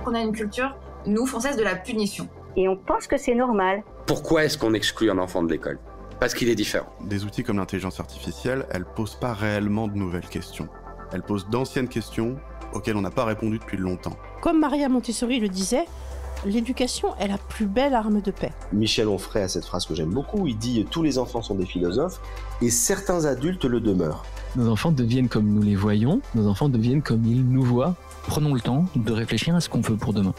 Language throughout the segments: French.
qu'on a une culture, nous, françaises, de la punition. Et on pense que c'est normal. Pourquoi est-ce qu'on exclut un enfant de l'école ? Parce qu'il est différent. Des outils comme l'intelligence artificielle, elles posent pas réellement de nouvelles questions. Elles posent d'anciennes questions auxquelles on n'a pas répondu depuis longtemps. Comme Maria Montessori le disait, l'éducation est la plus belle arme de paix. Michel Onfray a cette phrase que j'aime beaucoup, il dit « Tous les enfants sont des philosophes et certains adultes le demeurent ». Nos enfants deviennent comme nous les voyons, nos enfants deviennent comme ils nous voient. Prenons le temps de réfléchir à ce qu'on veut pour demain.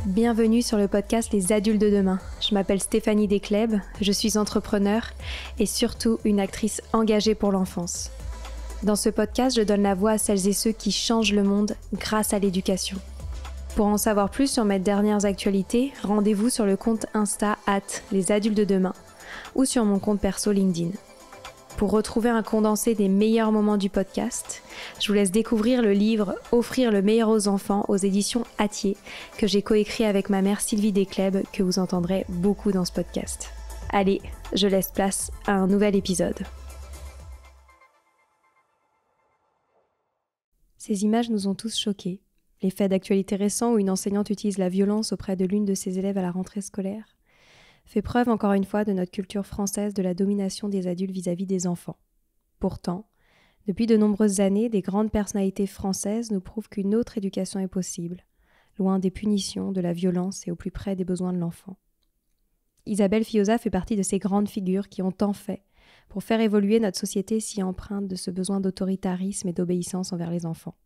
Bienvenue sur le podcast Les Adultes de demain. Je m'appelle Stéphanie Desclèbes, je suis entrepreneur et surtout une actrice engagée pour l'enfance. Dans ce podcast, je donne la voix à celles et ceux qui changent le monde grâce à l'éducation. Pour en savoir plus sur mes dernières actualités, rendez-vous sur le compte Insta @lesadultesdedemain ou sur mon compte perso LinkedIn. Pour retrouver un condensé des meilleurs moments du podcast, je vous laisse découvrir le livre « Offrir le meilleur aux enfants » aux éditions Hatier, que j'ai coécrit avec ma mère Sylvie Desclèbes, que vous entendrez beaucoup dans ce podcast. Allez, je laisse place à un nouvel épisode. Ces images nous ont tous choqués. Les faits d'actualité récents où une enseignante utilise la violence auprès de l'une de ses élèves à la rentrée scolaire fait preuve encore une fois de notre culture française de la domination des adultes vis-à-vis des enfants. Pourtant, depuis de nombreuses années, des grandes personnalités françaises nous prouvent qu'une autre éducation est possible, loin des punitions, de la violence et au plus près des besoins de l'enfant. Isabelle Fioza fait partie de ces grandes figures qui ont tant fait pour faire évoluer notre société si empreinte de ce besoin d'autoritarisme et d'obéissance envers les enfants.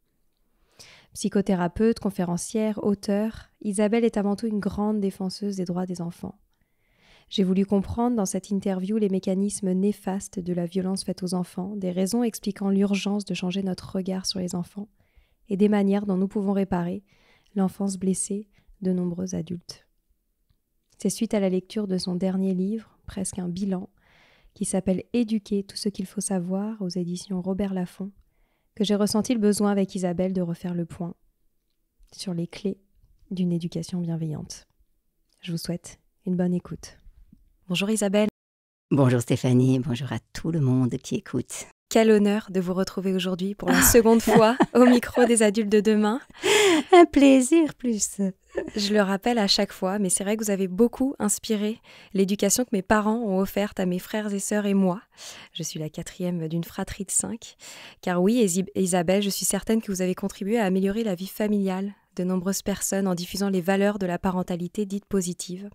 Psychothérapeute, conférencière, auteure, Isabelle est avant tout une grande défenseuse des droits des enfants. J'ai voulu comprendre dans cette interview les mécanismes néfastes de la violence faite aux enfants, des raisons expliquant l'urgence de changer notre regard sur les enfants et des manières dont nous pouvons réparer l'enfance blessée de nombreux adultes. C'est suite à la lecture de son dernier livre, presque un bilan, qui s'appelle « Éduquer tout ce qu'il faut savoir » aux éditions Robert Laffont, que j'ai ressenti le besoin avec Isabelle de refaire le point sur les clés d'une éducation bienveillante. Je vous souhaite une bonne écoute. Bonjour Isabelle. Bonjour Stéphanie, bonjour à tout le monde qui écoute. Quel honneur de vous retrouver aujourd'hui pour la seconde fois au micro des Adultes de demain. Un plaisir plus. Je le rappelle à chaque fois, mais c'est vrai que vous avez beaucoup inspiré l'éducation que mes parents ont offerte à mes frères et sœurs et moi. Je suis la 4e d'une fratrie de 5. Car oui, Isabelle, je suis certaine que vous avez contribué à améliorer la vie familiale de nombreuses personnes en diffusant les valeurs de la parentalité dite positive.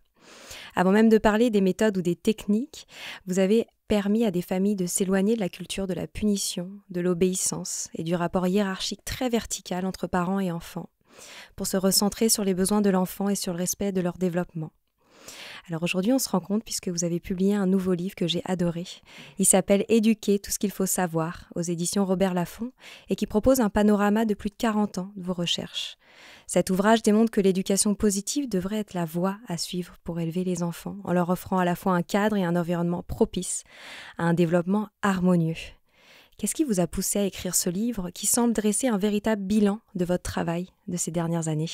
Avant même de parler des méthodes ou des techniques, vous avez permis à des familles de s'éloigner de la culture de la punition, de l'obéissance et du rapport hiérarchique très vertical entre parents et enfants, pour se recentrer sur les besoins de l'enfant et sur le respect de leur développement. Alors aujourd'hui, on se rend compte puisque vous avez publié un nouveau livre que j'ai adoré. Il s'appelle « Éduquer tout ce qu'il faut savoir » aux éditions Robert Laffont et qui propose un panorama de plus de 40 ans de vos recherches. Cet ouvrage démontre que l'éducation positive devrait être la voie à suivre pour élever les enfants, en leur offrant à la fois un cadre et un environnement propice à un développement harmonieux. Qu'est-ce qui vous a poussé à écrire ce livre qui semble dresser un véritable bilan de votre travail de ces dernières années ?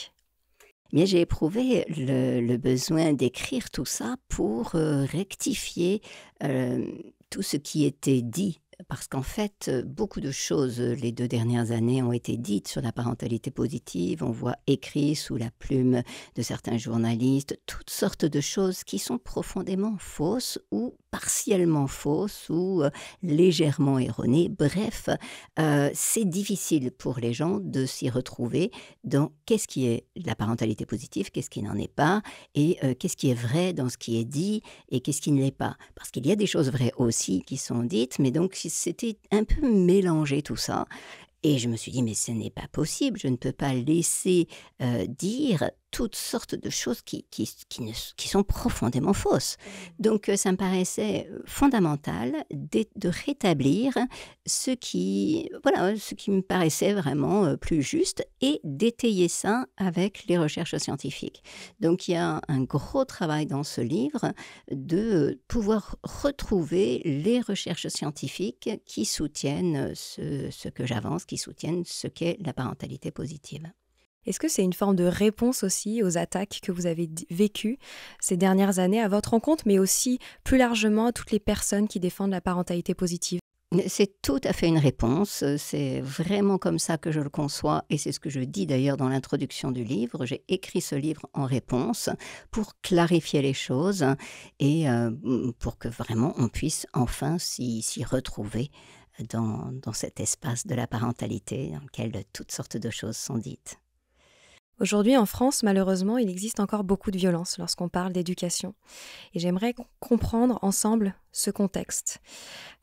Bien, j'ai éprouvé le besoin d'écrire tout ça pour rectifier tout ce qui était dit. Parce qu'en fait, beaucoup de choses, les 2 dernières années, ont été dites sur la parentalité positive. On voit écrit sous la plume de certains journalistes toutes sortes de choses qui sont profondément fausses ou partiellement fausses ou légèrement erronées. Bref, c'est difficile pour les gens de s'y retrouver dans qu'est-ce qui est la parentalité positive, qu'est-ce qui n'en est pas, et qu'est-ce qui est vrai dans ce qui est dit et qu'est-ce qui ne l'est pas. Parce qu'il y a des choses vraies aussi qui sont dites, mais donc c'était un peu mélangé tout ça. Et je me suis dit, mais ce n'est pas possible, je ne peux pas laisser dire toutes sortes de choses qui sont profondément fausses. Donc ça me paraissait fondamental de rétablir ce qui me paraissait vraiment plus juste et d'étayer ça avec les recherches scientifiques. Donc il y a un gros travail dans ce livre de pouvoir retrouver les recherches scientifiques qui soutiennent ce que j'avance, qui soutiennent ce qu'est la parentalité positive. Est-ce que c'est une forme de réponse aussi aux attaques que vous avez vécues ces dernières années à votre rencontre, mais aussi plus largement à toutes les personnes qui défendent la parentalité positive ? C'est tout à fait une réponse, c'est vraiment comme ça que je le conçois et c'est ce que je dis d'ailleurs dans l'introduction du livre. J'ai écrit ce livre en réponse pour clarifier les choses et pour que vraiment on puisse enfin s'y retrouver dans cet espace de la parentalité dans lequel toutes sortes de choses sont dites. Aujourd'hui, en France, malheureusement, il existe encore beaucoup de violence lorsqu'on parle d'éducation. Et j'aimerais comprendre ensemble ce contexte.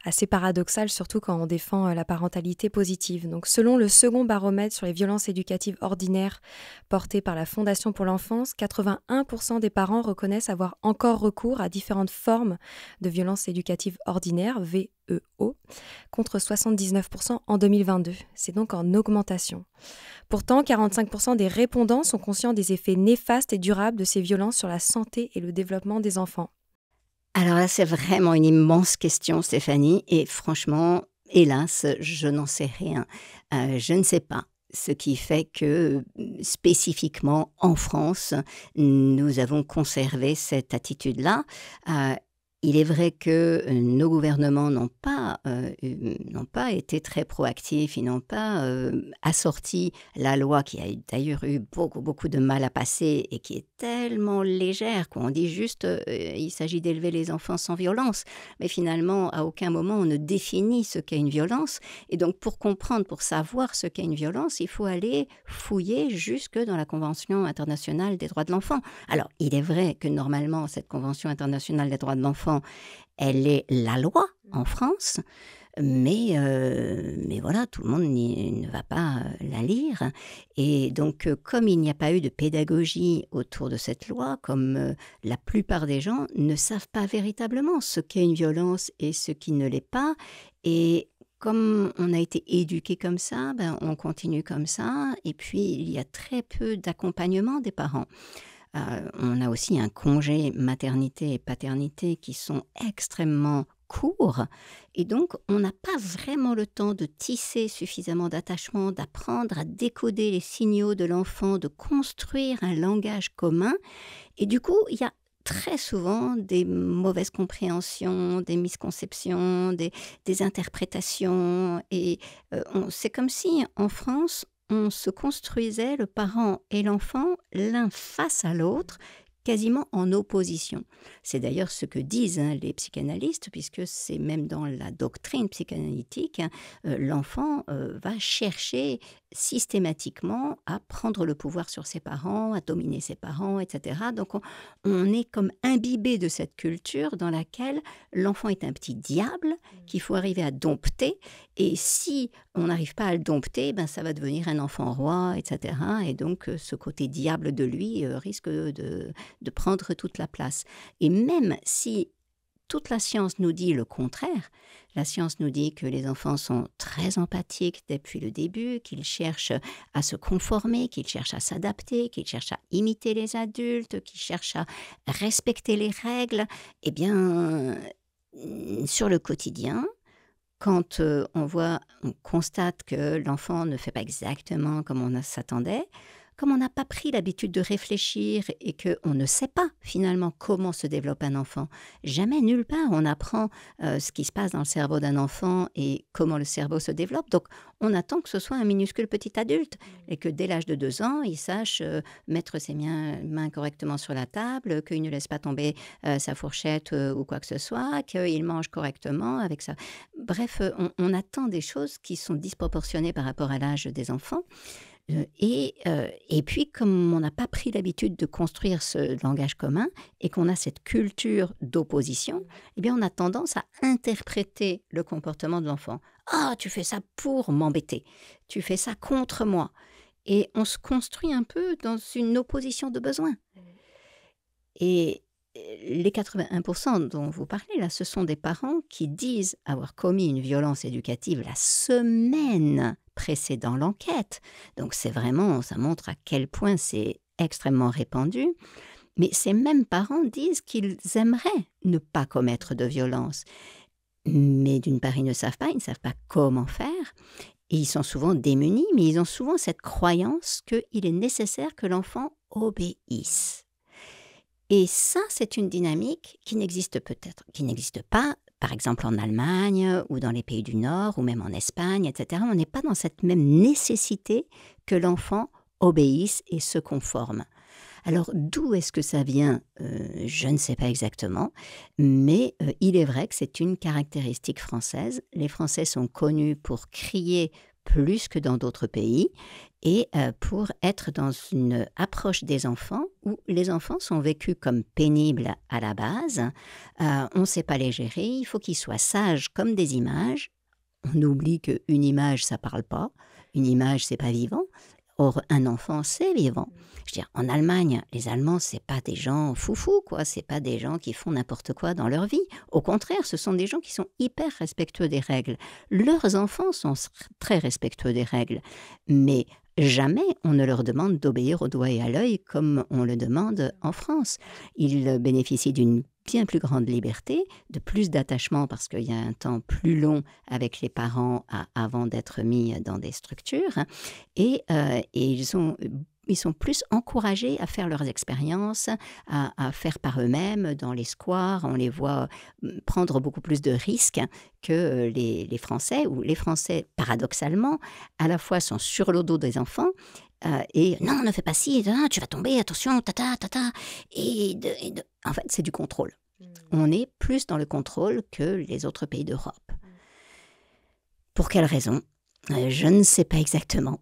Assez paradoxal, surtout quand on défend la parentalité positive. Donc, selon le second baromètre sur les violences éducatives ordinaires porté par la Fondation pour l'enfance, 81% des parents reconnaissent avoir encore recours à différentes formes de violences éducatives ordinaires, VEO, contre 79% en 2022. C'est donc en augmentation. Pourtant, 45% des répondants sont conscients des effets néfastes et durables de ces violences sur la santé et le développement des enfants. Alors là, c'est vraiment une immense question, Stéphanie, et franchement, hélas, je n'en sais rien. Je ne sais pas. Ce qui fait que, spécifiquement en France, nous avons conservé cette attitude-là. Il est vrai que nos gouvernements n'ont pas été très proactifs, ils n'ont pas assorti la loi qui a d'ailleurs eu beaucoup de mal à passer et qui est tellement légère qu'on dit juste il s'agit d'élever les enfants sans violence. Mais finalement, à aucun moment on ne définit ce qu'est une violence. Et donc pour comprendre, pour savoir ce qu'est une violence, il faut aller fouiller jusque dans la Convention internationale des droits de l'enfant. Alors il est vrai que normalement cette Convention internationale des droits de l'enfant, elle est la loi en France, mais voilà, tout le monde ne va pas la lire. Et donc, comme il n'y a pas eu de pédagogie autour de cette loi, comme la plupart des gens ne savent pas véritablement ce qu'est une violence et ce qui ne l'est pas, et comme on a été éduqué comme ça, on continue comme ça, et puis il y a très peu d'accompagnement des parents. On a aussi un congé maternité et paternité qui sont extrêmement courts et donc on n'a pas vraiment le temps de tisser suffisamment d'attachement, d'apprendre à décoder les signaux de l'enfant, de construire un langage commun et du coup il y a très souvent des mauvaises compréhensions, des misconceptions, des interprétations et c'est comme si en France on se construisait, le parent et l'enfant, l'un face à l'autre, quasiment en opposition. C'est d'ailleurs ce que disent les psychanalystes, puisque c'est même dans la doctrine psychanalytique, l'enfant va chercher systématiquement à prendre le pouvoir sur ses parents, à dominer ses parents, etc. Donc on est comme imbibé de cette culture dans laquelle l'enfant est un petit diable qu'il faut arriver à dompter, et si on n'arrive pas à le dompter, ça va devenir un enfant roi, etc. Et donc ce côté diable de lui risque de prendre toute la place. Et même si toute la science nous dit le contraire, la science nous dit que les enfants sont très empathiques depuis le début, qu'ils cherchent à se conformer, qu'ils cherchent à s'adapter, qu'ils cherchent à imiter les adultes, qu'ils cherchent à respecter les règles. Eh bien, sur le quotidien, quand on constate que l'enfant ne fait pas exactement comme on s'attendait, comme on n'a pas pris l'habitude de réfléchir et qu'on ne sait pas finalement comment se développe un enfant, jamais nulle part on apprend ce qui se passe dans le cerveau d'un enfant et comment le cerveau se développe. Donc on attend que ce soit un minuscule petit adulte et que dès l'âge de 2 ans, il sache mettre ses mains correctement sur la table, qu'il ne laisse pas tomber sa fourchette ou quoi que ce soit, qu'il mange correctement avec ça. Bref, on attend des choses qui sont disproportionnées par rapport à l'âge des enfants. Et puis, comme on n'a pas pris l'habitude de construire ce langage commun et qu'on a cette culture d'opposition, eh bien, on a tendance à interpréter le comportement de l'enfant. « Ah, tu fais ça pour m'embêter, tu fais ça contre moi. » Et on se construit un peu dans une opposition de besoin. Et les 81% dont vous parlez, là, ce sont des parents qui disent avoir commis une violence éducative la semaine précédant l'enquête. Donc c'est vraiment, ça montre à quel point c'est extrêmement répandu. Mais ces mêmes parents disent qu'ils aimeraient ne pas commettre de violence. Mais d'une part, ils ne savent pas comment faire. Et ils sont souvent démunis, mais ils ont souvent cette croyance qu'il est nécessaire que l'enfant obéisse. Et ça, c'est une dynamique qui n'existe pas par exemple en Allemagne ou dans les pays du Nord ou même en Espagne, etc., on n'est pas dans cette même nécessité que l'enfant obéisse et se conforme. Alors, d'où est-ce que ça vient? Je ne sais pas exactement, mais il est vrai que c'est une caractéristique française. Les Français sont connus pour crier plus que dans d'autres pays et pour être dans une approche des enfants où les enfants sont vécus comme pénibles à la base. On ne sait pas les gérer, il faut qu'ils soient sages comme des images. On oublie qu'une image, ça ne parle pas. Une image, c'est pas vivant. Or, un enfant, c'est vivant. Je veux dire, en Allemagne, les Allemands, c'est pas des gens foufous, quoi. C'est pas des gens qui font n'importe quoi dans leur vie. Au contraire, ce sont des gens qui sont hyper respectueux des règles. Leurs enfants sont très respectueux des règles. Mais jamais on ne leur demande d'obéir au doigt et à l'œil comme on le demande en France. Ils bénéficient d'une bien plus grande liberté, de plus d'attachement parce qu'il y a un temps plus long avec les parents avant d'être mis dans des structures et ils sont plus encouragés à faire leurs expériences, à faire par eux-mêmes dans les squares. On les voit prendre beaucoup plus de risques que les Français, où les Français, paradoxalement, à la fois sont sur le dos des enfants et non, ne fais pas ci, tu vas tomber, attention, tata. En fait, c'est du contrôle. On est plus dans le contrôle que les autres pays d'Europe. Pour quelle raison? Je ne sais pas exactement.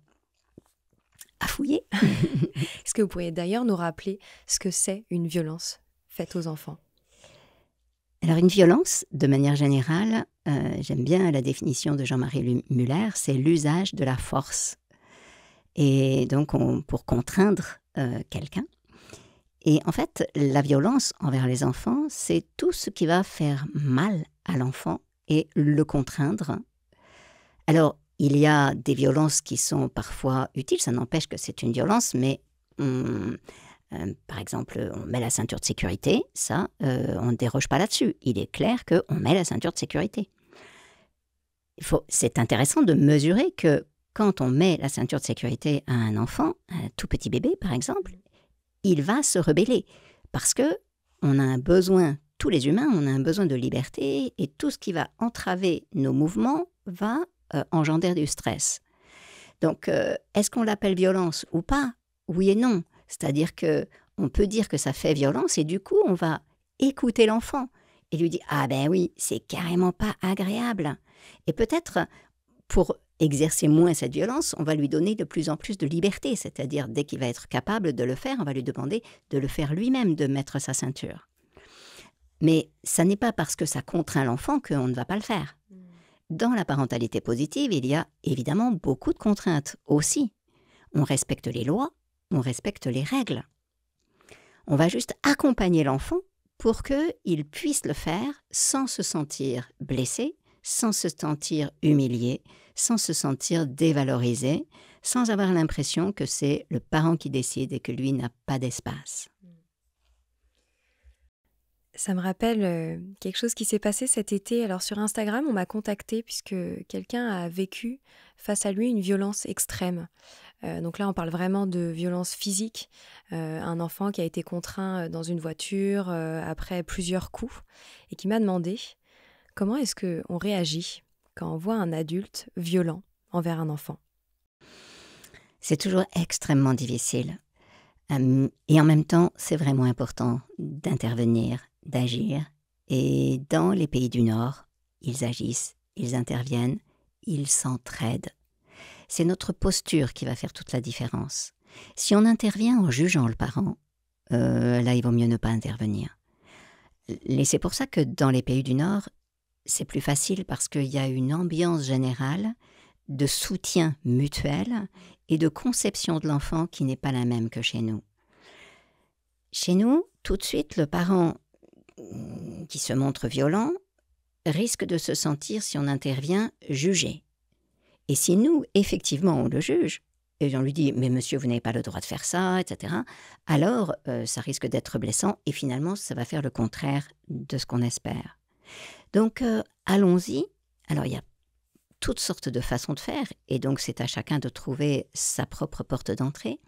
À fouiller. Est-ce que vous pourriez d'ailleurs nous rappeler ce que c'est une violence faite aux enfants? Alors une violence, de manière générale, j'aime bien la définition de Jean-Marie Muller, c'est l'usage de la force. Et donc pour contraindre quelqu'un. Et en fait, la violence envers les enfants, c'est tout ce qui va faire mal à l'enfant et le contraindre. Alors, il y a des violences qui sont parfois utiles, ça n'empêche que c'est une violence, mais par exemple, on met la ceinture de sécurité, ça, on ne déroge pas là-dessus. Il est clair qu'on met la ceinture de sécurité. C'est intéressant de mesurer que quand on met la ceinture de sécurité à un enfant, un tout petit bébé par exemple, il va se rebeller parce que on a un besoin, tous les humains, on a un besoin de liberté et tout ce qui va entraver nos mouvements va engendrer du stress. Donc, est-ce qu'on l'appelle violence ou pas? Oui et non. C'est-à-dire qu'on peut dire que ça fait violence et du coup, on va écouter l'enfant et lui dire « Ah ben oui, c'est carrément pas agréable ». Et peut-être, pour exercer moins cette violence, on va lui donner de plus en plus de liberté. C'est-à-dire, dès qu'il va être capable de le faire, on va lui demander de le faire lui-même, de mettre sa ceinture. Mais ça n'est pas parce que ça contraint l'enfant qu'on ne va pas le faire. Dans la parentalité positive, il y a évidemment beaucoup de contraintes aussi. On respecte les lois, on respecte les règles. On va juste accompagner l'enfant pour qu'il puisse le faire sans se sentir blessé, sans se sentir humilié, sans se sentir dévalorisé, sans avoir l'impression que c'est le parent qui décide et que lui n'a pas d'espace. Ça me rappelle quelque chose qui s'est passé cet été. Alors sur Instagram, on m'a contactée puisque quelqu'un a vécu face à lui une violence extrême. Donc là, on parle vraiment de violence physique. Un enfant qui a été contraint dans une voiture après plusieurs coups et qui m'a demandé comment est-ce qu'on réagit quand on voit un adulte violent envers un enfant. C'est toujours extrêmement difficile. Et en même temps, c'est vraiment important d'intervenir, d'agir. Et dans les pays du Nord, ils agissent, ils interviennent, ils s'entraident. C'est notre posture qui va faire toute la différence. Si on intervient en jugeant le parent, là, il vaut mieux ne pas intervenir. Et c'est pour ça que dans les pays du Nord, c'est plus facile parce qu'il y a une ambiance générale de soutien mutuel et de conception de l'enfant qui n'est pas la même que chez nous. Chez nous, tout de suite, le parent qui se montre violent risque de se sentir, si on intervient, jugé. Et si nous, effectivement, on le juge, et on lui dit « mais monsieur, vous n'avez pas le droit de faire ça », etc., alors ça risque d'être blessant et finalement, ça va faire le contraire de ce qu'on espère. Donc, allons-y. Alors, il y a toutes sortes de façons de faire et donc c'est à chacun de trouver sa propre porte d'entrée.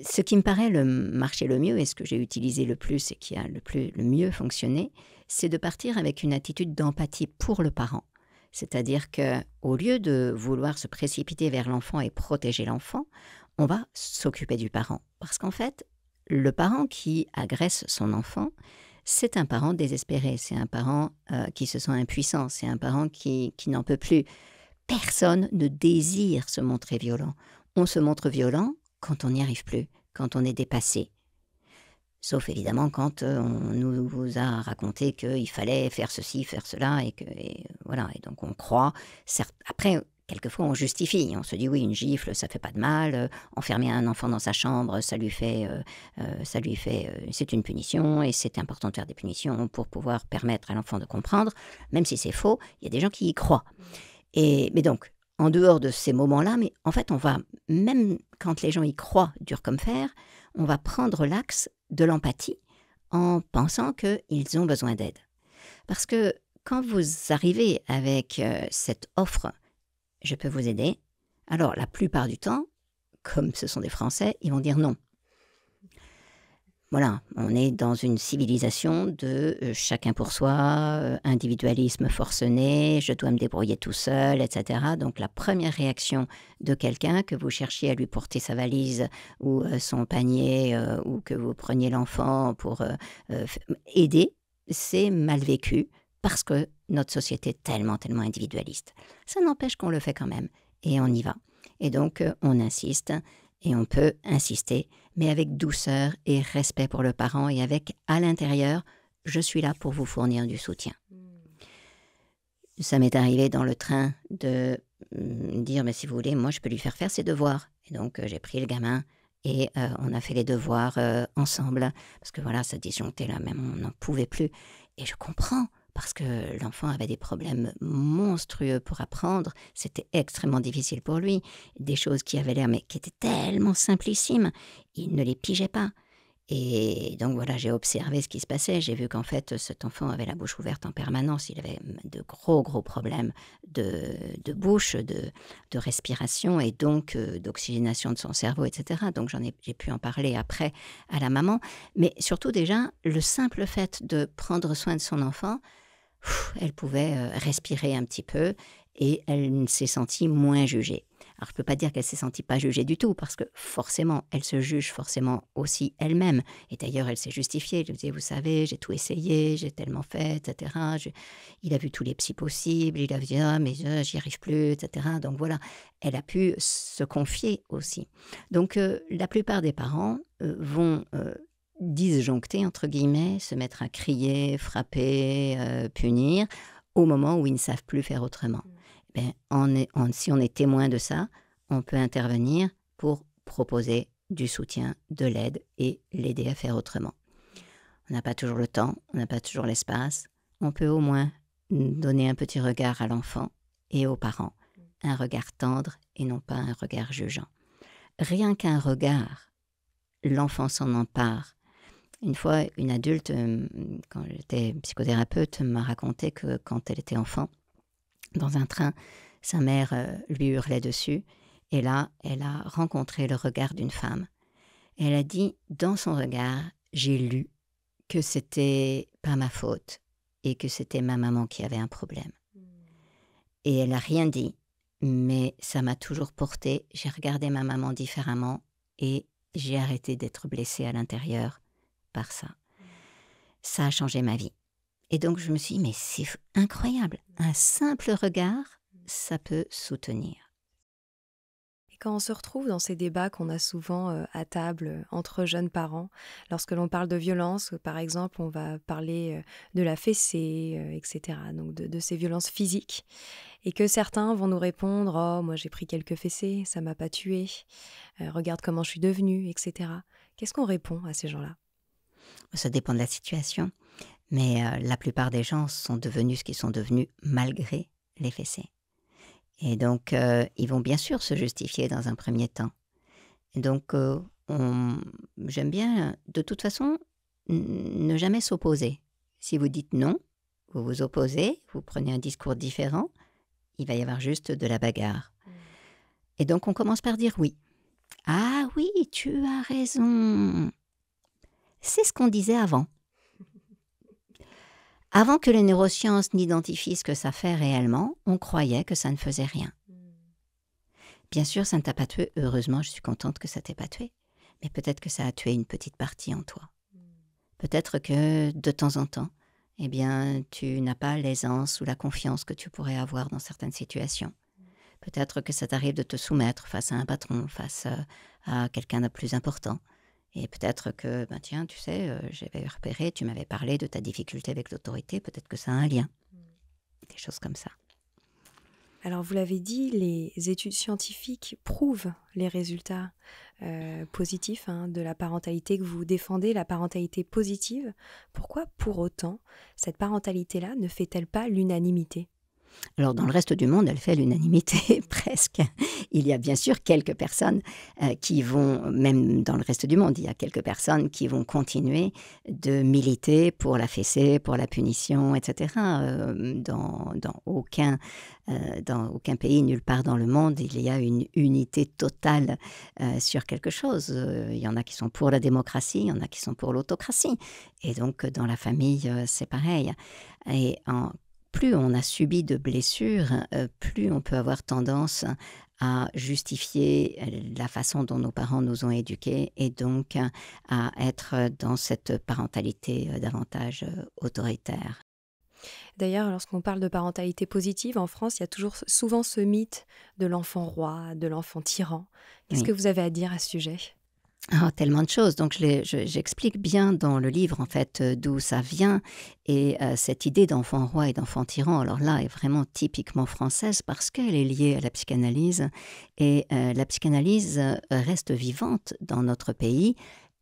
Ce qui me paraît marcher le mieux et ce que j'ai utilisé le plus et qui a le mieux fonctionné, c'est de partir avec une attitude d'empathie pour le parent. C'est-à-dire qu'au lieu de vouloir se précipiter vers l'enfant et protéger l'enfant, on va s'occuper du parent. Parce qu'en fait, le parent qui agresse son enfant, c'est un parent désespéré, c'est un parent qui se sent impuissant, c'est un parent qui n'en peut plus. Personne ne désire se montrer violent. On se montre violent quand on n'y arrive plus, quand on est dépassé. Sauf évidemment quand on nous a raconté qu'il fallait faire ceci, faire cela, voilà. Et donc on croit. Après, quelquefois on justifie. On se dit oui, une gifle, ça fait pas de mal. Enfermer un enfant dans sa chambre, c'est une punition et c'est important de faire des punitions pour pouvoir permettre à l'enfant de comprendre. Même si c'est faux, il y a des gens qui y croient. Mais donc, en dehors de ces moments-là, mais en fait, on va, même quand les gens y croient dur comme fer, on va prendre l'axe de l'empathie en pensant qu'ils ont besoin d'aide. Parce que quand vous arrivez avec cette offre, je peux vous aider, alors la plupart du temps, comme ce sont des Français, ils vont dire non. Voilà, on est dans une civilisation de chacun pour soi, individualisme forcené, je dois me débrouiller tout seul, etc. Donc la première réaction de quelqu'un, que vous cherchiez à lui porter sa valise ou son panier, ou que vous preniez l'enfant pour aider, c'est mal vécu parce que notre société est tellement individualiste. Ça n'empêche qu'on le fait quand même et on y va. Et donc on insiste. Et on peut insister, mais avec douceur et respect pour le parent et avec, à l'intérieur, je suis là pour vous fournir du soutien. Ça m'est arrivé dans le train de dire, mais si vous voulez, moi je peux lui faire ses devoirs. Et donc j'ai pris le gamin et on a fait les devoirs ensemble, parce que voilà, ça disjonctait là, même on n'en pouvait plus. Et je comprends. Parce que l'enfant avait des problèmes monstrueux pour apprendre. C'était extrêmement difficile pour lui. Des choses qui avaient l'air, mais qui étaient tellement simplissimes, il ne les pigeait pas. Et donc voilà, j'ai observé ce qui se passait. J'ai vu qu'en fait, cet enfant avait la bouche ouverte en permanence. Il avait de gros problèmes de bouche, de respiration et donc d'oxygénation de son cerveau, etc. Donc j'ai pu en parler après à la maman. Mais surtout déjà, le simple fait de prendre soin de son enfant, elle pouvait respirer un petit peu et elle s'est sentie moins jugée. Alors, je ne peux pas dire qu'elle ne s'est sentie pas jugée du tout, parce que forcément, elle se juge forcément aussi elle-même. Et d'ailleurs, elle s'est justifiée. Elle disait, vous savez, j'ai tout essayé, j'ai tellement fait, etc. Il a vu tous les psys possibles, il a dit, ah, mais j'y arrive plus, etc. Donc voilà, elle a pu se confier aussi. Donc, la plupart des parents vont disjoncter, entre guillemets, se mettre à crier, frapper, punir, au moment où ils ne savent plus faire autrement. Si on est témoin de ça, on peut intervenir pour proposer du soutien, de l'aide et l'aider à faire autrement. On n'a pas toujours le temps, on n'a pas toujours l'espace. On peut au moins donner un petit regard à l'enfant et aux parents, un regard tendre et non pas un regard jugeant. Rien qu'un regard, l'enfant s'en empare. Une fois, une adulte, quand j'étais psychothérapeute, m'a raconté que quand elle était enfant, dans un train, sa mère lui hurlait dessus. Et là, elle a rencontré le regard d'une femme. Et elle a dit, dans son regard, j'ai lu que c'était pas ma faute et que c'était ma maman qui avait un problème. Et elle n'a rien dit, mais ça m'a toujours portée. J'ai regardé ma maman différemment et j'ai arrêté d'être blessée à l'intérieur par ça. Ça a changé ma vie. Et donc, je me suis dit, mais c'est incroyable. Un simple regard, ça peut soutenir. Et quand on se retrouve dans ces débats qu'on a souvent à table entre jeunes parents, lorsque l'on parle de violence, par exemple, on va parler de la fessée, etc., donc de ces violences physiques, et que certains vont nous répondre « Oh, moi j'ai pris quelques fessées, ça m'a pas tuée, regarde comment je suis devenue, etc. » Qu'est-ce qu'on répond à ces gens-là ? Ça dépend de la situation. Mais la plupart des gens sont devenus ce qu'ils sont devenus malgré les fessées. Et donc, ils vont bien sûr se justifier dans un premier temps. Et donc, j'aime bien, de toute façon, ne jamais s'opposer. Si vous dites non, vous vous opposez, vous prenez un discours différent, il va y avoir juste de la bagarre. Et donc, on commence par dire oui. Ah oui, tu as raison. C'est ce qu'on disait avant. Avant que les neurosciences n'identifient ce que ça fait réellement, on croyait que ça ne faisait rien. Bien sûr, ça ne t'a pas tué. Heureusement, je suis contente que ça t'ait pas tué. Mais peut-être que ça a tué une petite partie en toi. Peut-être que, de temps en temps, eh bien, tu n'as pas l'aisance ou la confiance que tu pourrais avoir dans certaines situations. Peut-être que ça t'arrive de te soumettre face à un patron, face à quelqu'un de plus important. Et peut-être que, ben tiens, tu sais, j'avais repéré, tu m'avais parlé de ta difficulté avec l'autorité, peut-être que ça a un lien. Des choses comme ça. Alors, vous l'avez dit, les études scientifiques prouvent les résultats positifs de la parentalité que vous défendez, la parentalité positive. Pourquoi, pour autant, cette parentalité-là ne fait-elle pas l'unanimité ? Alors, dans le reste du monde, elle fait l'unanimité, presque. Il y a bien sûr quelques personnes qui vont, même dans le reste du monde, il y a quelques personnes qui vont continuer de militer pour la fessée, pour la punition, etc. Dans aucun pays, nulle part dans le monde, il y a une unité totale sur quelque chose. Il y en a qui sont pour la démocratie, il y en a qui sont pour l'autocratie. Et donc, dans la famille, c'est pareil. Et plus on a subi de blessures, plus on peut avoir tendance à justifier la façon dont nos parents nous ont éduqués et donc à être dans cette parentalité davantage autoritaire. D'ailleurs, lorsqu'on parle de parentalité positive, en France, il y a toujours souvent ce mythe de l'enfant roi, de l'enfant tyran. Qu'est-ce que vous avez à dire à ce sujet ? Ah, tellement de choses. Donc, j'explique bien dans le livre, en fait, d'où ça vient. Et cette idée d'enfant roi et d'enfant tyran, alors là, est vraiment typiquement française parce qu'elle est liée à la psychanalyse. Et la psychanalyse reste vivante dans notre pays.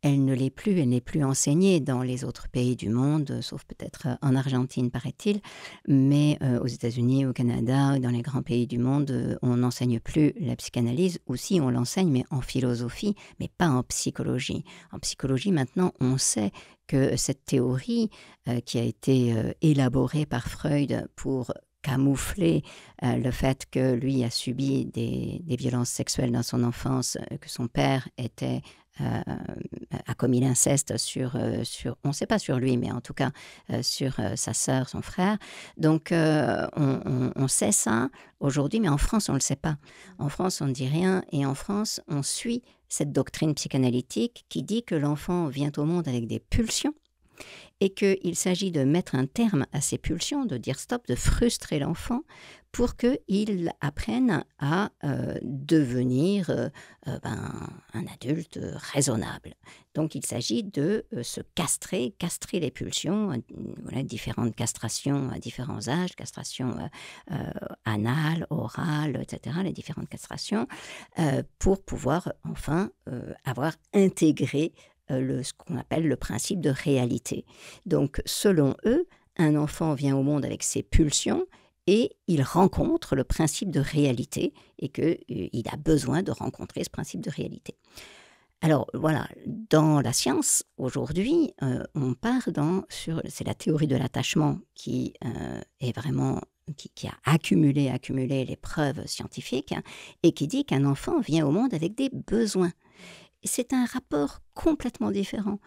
Elle ne l'est plus, elle n'est plus enseignée dans les autres pays du monde, sauf peut-être en Argentine, paraît-il. Mais aux États-Unis, au Canada, dans les grands pays du monde, on n'enseigne plus la psychanalyse. Ou si, on l'enseigne, mais en philosophie, mais pas en psychologie. En psychologie, maintenant, on sait que cette théorie qui a été élaborée par Freud pour camoufler le fait que lui a subi des violences sexuelles dans son enfance, que son père a commis l'inceste sur on ne sait pas sur lui, mais en tout cas sur sa sœur, son frère. Donc on sait ça aujourd'hui, mais en France, on ne le sait pas. En France, on ne dit rien, et en France, on suit cette doctrine psychanalytique qui dit que l'enfant vient au monde avec des pulsions, et qu'il s'agit de mettre un terme à ces pulsions, de dire stop, de frustrer l'enfant pour qu'il apprenne à devenir un adulte raisonnable. Donc il s'agit de se castrer les pulsions, différentes castrations à différents âges, castration anale, orale, etc., les différentes castrations, pour pouvoir enfin avoir intégré ce qu'on appelle le principe de réalité. Donc, selon eux, un enfant vient au monde avec ses pulsions et il rencontre le principe de réalité et qu'il a besoin de rencontrer ce principe de réalité. Alors, voilà, dans la science, aujourd'hui, on part c'est la théorie de l'attachement qui est vraiment qui a accumulé les preuves scientifiques et qui dit qu'un enfant vient au monde avec des besoins. C'est un rapport complètement différent.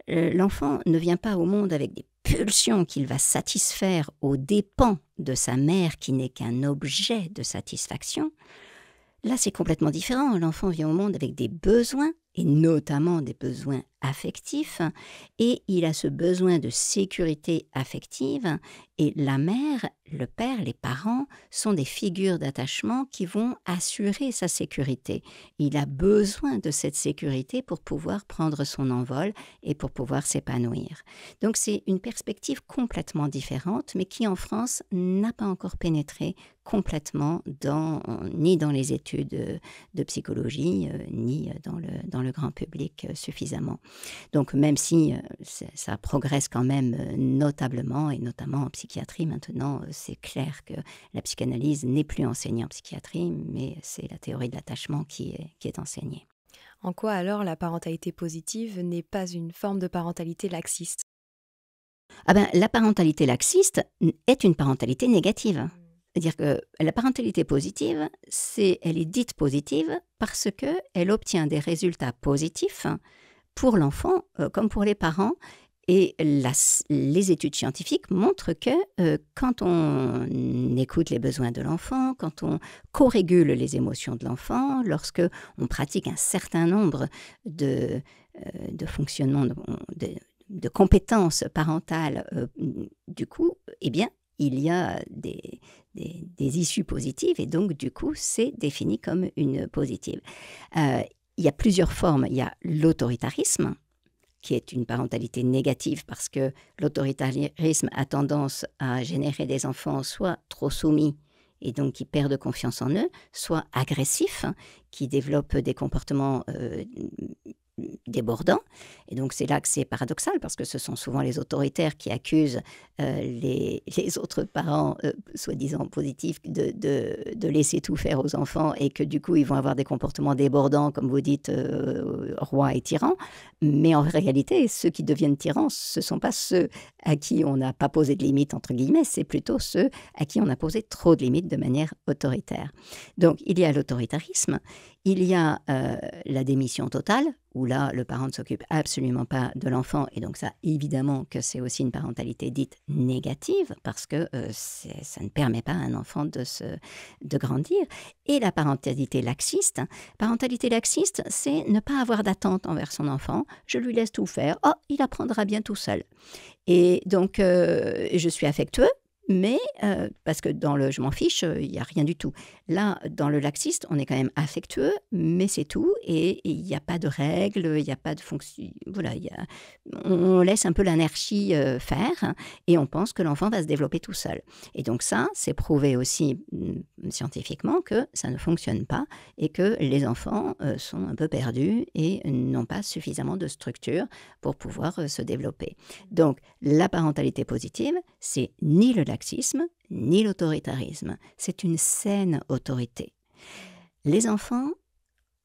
L'enfant ne vient pas au monde avec des pulsions qu'il va satisfaire aux dépens de sa mère qui n'est qu'un objet de satisfaction. Là, c'est complètement différent. L'enfant vient au monde avec des besoins, et notamment des besoins affectifs, et il a ce besoin de sécurité affective, et la mère, le père, les parents sont des figures d'attachement qui vont assurer sa sécurité. Il a besoin de cette sécurité pour pouvoir prendre son envol et pour pouvoir s'épanouir. Donc c'est une perspective complètement différente, mais qui en France n'a pas encore pénétré complètement ni dans les études de psychologie, ni dans le grand public suffisamment. Donc même si ça progresse quand même notablement, et notamment en psychiatrie maintenant, c'est clair que la psychanalyse n'est plus enseignée en psychiatrie, mais c'est la théorie de l'attachement qui est enseignée. En quoi alors la parentalité positive n'est pas une forme de parentalité laxiste ? La parentalité laxiste est une parentalité négative. C'est-à-dire que la parentalité positive, elle est dite positive parce qu'elle obtient des résultats positifs pour l'enfant comme pour les parents. Et les études scientifiques montrent que quand on écoute les besoins de l'enfant, quand on co-régule les émotions de l'enfant, lorsque on pratique un certain nombre de fonctionnements, de compétences parentales, du coup, eh bien, il y a des issues positives et donc, du coup, c'est défini comme une positive. Il y a plusieurs formes. Il y a l'autoritarisme, qui est une parentalité négative parce que l'autoritarisme a tendance à générer des enfants soit trop soumis et donc qui perdent confiance en eux, soit agressifs, qui développent des comportements débordants. Et donc c'est là que c'est paradoxal parce que ce sont souvent les autoritaires qui accusent les autres parents soi-disant positifs de laisser tout faire aux enfants et que du coup ils vont avoir des comportements débordants comme vous dites rois et tyrans. Mais en réalité ceux qui deviennent tyrans ce ne sont pas ceux à qui on n'a pas posé de limites entre guillemets, c'est plutôt ceux à qui on a posé trop de limites de manière autoritaire. Donc il y a l'autoritarisme, il y a la démission totale où là le parent ne s'occupe absolument pas de l'enfant et donc ça évidemment que c'est aussi une parentalité dite négative parce que ça ne permet pas à un enfant de grandir. Et la parentalité laxiste, c'est ne pas avoir d'attente envers son enfant, je lui laisse tout faire, il apprendra bien tout seul. Et donc je suis affectueux, mais parce que dans le « je m'en fiche », il n'y a rien du tout. Là, dans le laxiste, on est quand même affectueux, mais c'est tout, et il n'y a pas de règles, il n'y a pas de fonction. Voilà, on laisse un peu l'anarchie faire, et on pense que l'enfant va se développer tout seul. Et donc ça, c'est prouvé aussi scientifiquement que ça ne fonctionne pas, et que les enfants sont un peu perdus et n'ont pas suffisamment de structure pour pouvoir se développer. Donc, la parentalité positive, c'est ni le laxisme, ni l'autoritarisme. C'est une saine autorité. Les enfants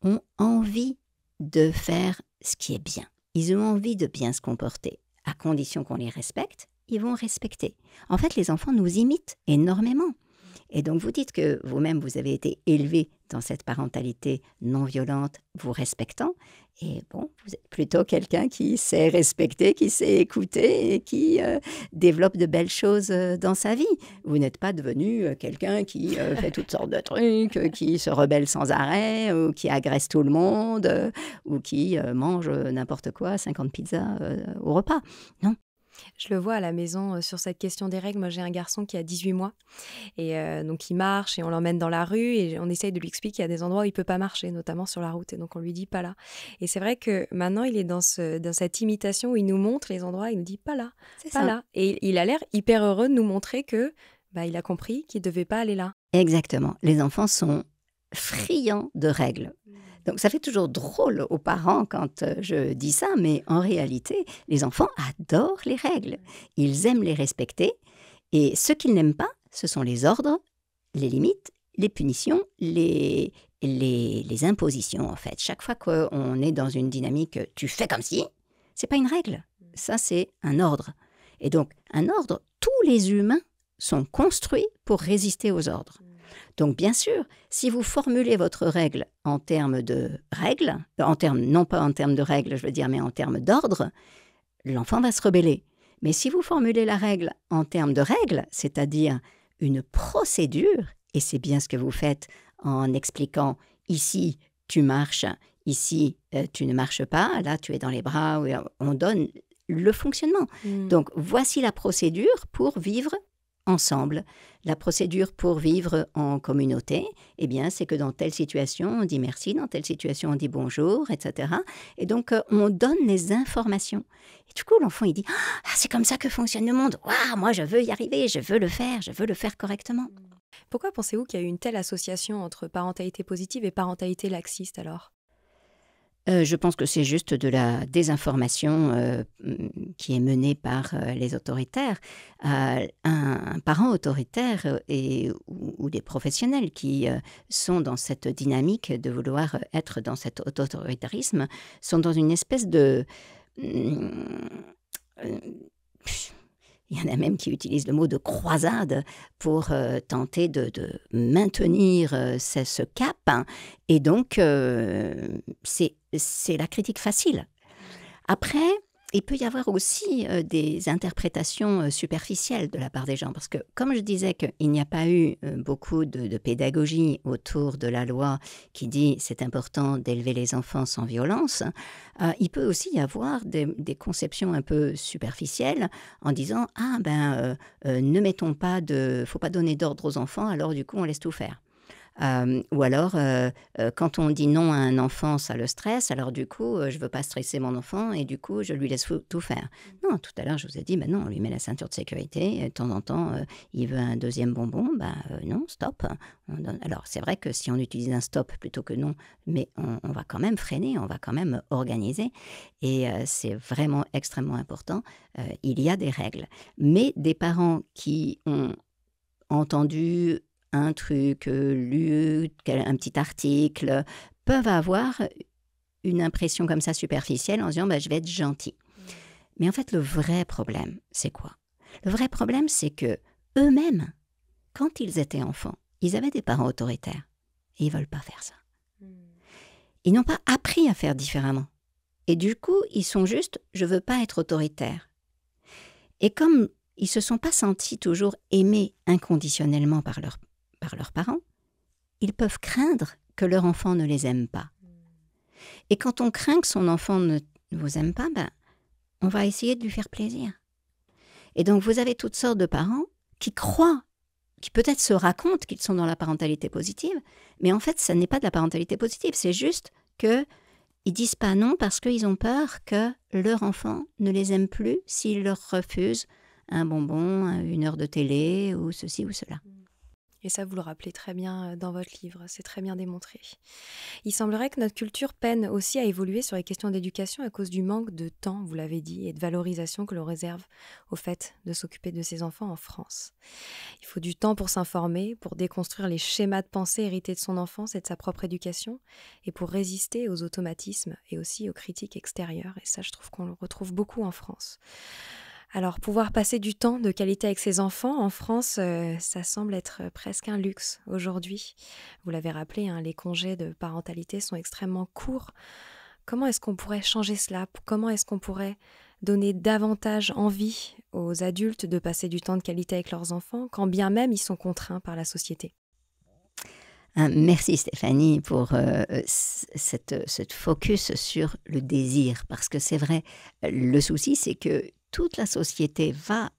ont envie de faire ce qui est bien. Ils ont envie de bien se comporter. À condition qu'on les respecte, ils vont respecter. En fait, les enfants nous imitent énormément. Et donc, vous dites que vous-même, vous avez été élevé dans cette parentalité non violente, vous respectant. Et bon, vous êtes plutôt quelqu'un qui sait respecter, qui sait écouter et qui développe de belles choses dans sa vie. Vous n'êtes pas devenu quelqu'un qui fait toutes sortes de trucs, qui se rebelle sans arrêt, ou qui agresse tout le monde, ou qui mange n'importe quoi, 50 pizzas au repas. Non. Je le vois à la maison sur cette question des règles. Moi, j'ai un garçon qui a 18 mois et donc il marche et on l'emmène dans la rue et on essaye de lui expliquer qu'il y a des endroits où il ne peut pas marcher, notamment sur la route. Et donc, on lui dit pas là. Et c'est vrai que maintenant, il est dans cette imitation où il nous montre les endroits, il nous dit pas là, c'est pas ça. là. Et il a l'air hyper heureux de nous montrer que il a compris qu'il ne devait pas aller là. Exactement. Les enfants sont friands de règles. Donc, ça fait toujours drôle aux parents quand je dis ça, mais en réalité, les enfants adorent les règles. Ils aiment les respecter. Et ce qu'ils n'aiment pas, ce sont les ordres, les limites, les punitions, les impositions, en fait. Chaque fois qu'on est dans une dynamique « tu fais comme si », c'est pas une règle. Ça, c'est un ordre. Et donc, un ordre, tous les humains sont construits pour résister aux ordres. Donc, bien sûr, si vous formulez votre règle en termes de règles, non pas en termes de règles, je veux dire, mais en termes d'ordre, l'enfant va se rebeller. Mais si vous formulez la règle en termes de règles, c'est-à-dire une procédure, et c'est bien ce que vous faites en expliquant ici, tu marches, ici, tu ne marches pas, là, tu es dans les bras, on donne le fonctionnement. Donc, voici la procédure pour vivre ensemble. La procédure pour vivre en communauté, eh bien, c'est que dans telle situation, on dit merci, dans telle situation, on dit bonjour, etc. Et donc, on donne les informations. Et du coup, l'enfant, il dit « Ah, c'est comme ça que fonctionne le monde. Waouh, moi, je veux y arriver, je veux le faire correctement. » Pourquoi pensez-vous qu'il y a eu une telle association entre parentalité positive et parentalité laxiste, alors ? Je pense que c'est juste de la désinformation qui est menée par les autoritaires. Un parent autoritaire ou des professionnels qui sont dans cette dynamique de vouloir être dans cet autoritarisme sont dans une espèce de... Il y en a même qui utilisent le mot de croisade pour tenter de maintenir ce cap. Hein. Et donc, c'est la critique facile. Après, il peut y avoir aussi des interprétations superficielles de la part des gens. Parce que, comme je disais qu'il n'y a pas eu beaucoup de pédagogie autour de la loi qui dit c'est important d'élever les enfants sans violence, il peut aussi y avoir des conceptions un peu superficielles en disant « Ah, ne mettons pas faut pas donner d'ordre aux enfants, alors du coup, on laisse tout faire. » Ou alors, quand on dit non à un enfant, ça le stresse, alors du coup, je ne veux pas stresser mon enfant et du coup, je lui laisse tout faire. Non, tout à l'heure, je vous ai dit, non, on lui met la ceinture de sécurité, de temps en temps, il veut un deuxième bonbon, non, stop. Alors, c'est vrai que si on utilise un stop plutôt que non, mais on va quand même freiner, on va quand même organiser et c'est vraiment extrêmement important. Il y a des règles, mais des parents qui ont entendu un truc, lu un petit article, peuvent avoir une impression comme ça superficielle en se disant je vais être gentil. Mais en fait, le vrai problème, c'est quoi? Le vrai problème, c'est que eux-mêmes, quand ils étaient enfants, ils avaient des parents autoritaires et ils ne veulent pas faire ça. Ils n'ont pas appris à faire différemment. Et du coup, ils sont juste « je ne veux pas être autoritaire ». Et comme ils ne se sont pas sentis toujours aimés inconditionnellement par leurs parents, ils peuvent craindre que leur enfant ne les aime pas. Et quand on craint que son enfant ne vous aime pas, on va essayer de lui faire plaisir. Et donc vous avez toutes sortes de parents qui croient, qui peut-être se racontent qu'ils sont dans la parentalité positive, mais en fait, ça n'est pas de la parentalité positive, c'est juste qu'ils ne disent pas non parce qu'ils ont peur que leur enfant ne les aime plus s'ils leur refusent un bonbon, 1 heure de télé ou ceci ou cela. Et ça, vous le rappelez très bien dans votre livre, c'est très bien démontré. Il semblerait que notre culture peine aussi à évoluer sur les questions d'éducation à cause du manque de temps, vous l'avez dit, et de valorisation que l'on réserve au fait de s'occuper de ses enfants en France. Il faut du temps pour s'informer, pour déconstruire les schémas de pensée hérités de son enfance et de sa propre éducation, et pour résister aux automatismes et aussi aux critiques extérieures. Et ça, je trouve qu'on le retrouve beaucoup en France. Alors, pouvoir passer du temps de qualité avec ses enfants en France, ça semble être presque un luxe aujourd'hui. Vous l'avez rappelé, les congés de parentalité sont extrêmement courts. Comment est-ce qu'on pourrait changer cela? Comment est-ce qu'on pourrait donner davantage envie aux adultes de passer du temps de qualité avec leurs enfants, quand bien même ils sont contraints par la société? Merci Stéphanie pour cette focus sur le désir, parce que c'est vrai, le souci c'est que toute la société va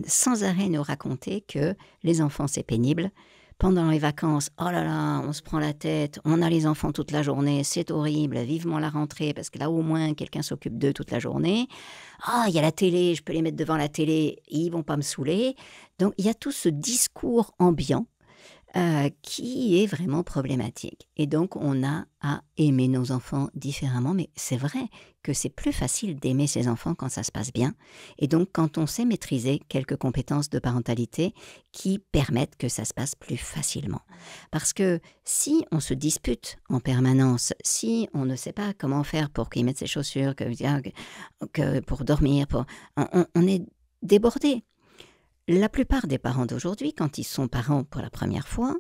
sans arrêt nous raconter que les enfants c'est pénible. Pendant les vacances, oh là là, on se prend la tête, on a les enfants toute la journée, c'est horrible, vivement la rentrée, parce que là au moins quelqu'un s'occupe d'eux toute la journée. Ah, il y a la télé, je peux les mettre devant la télé, ils vont pas me saouler. Donc il y a tout ce discours ambiant qui est vraiment problématique. Et donc, on a à aimer nos enfants différemment, mais c'est vrai que c'est plus facile d'aimer ses enfants quand ça se passe bien. Et donc, quand on sait maîtriser quelques compétences de parentalité qui permettent que ça se passe plus facilement. Parce que si on se dispute en permanence, si on ne sait pas comment faire pour qu'il mette ses chaussures, que pour dormir, on est débordé. La plupart des parents d'aujourd'hui, quand ils sont parents pour la première fois,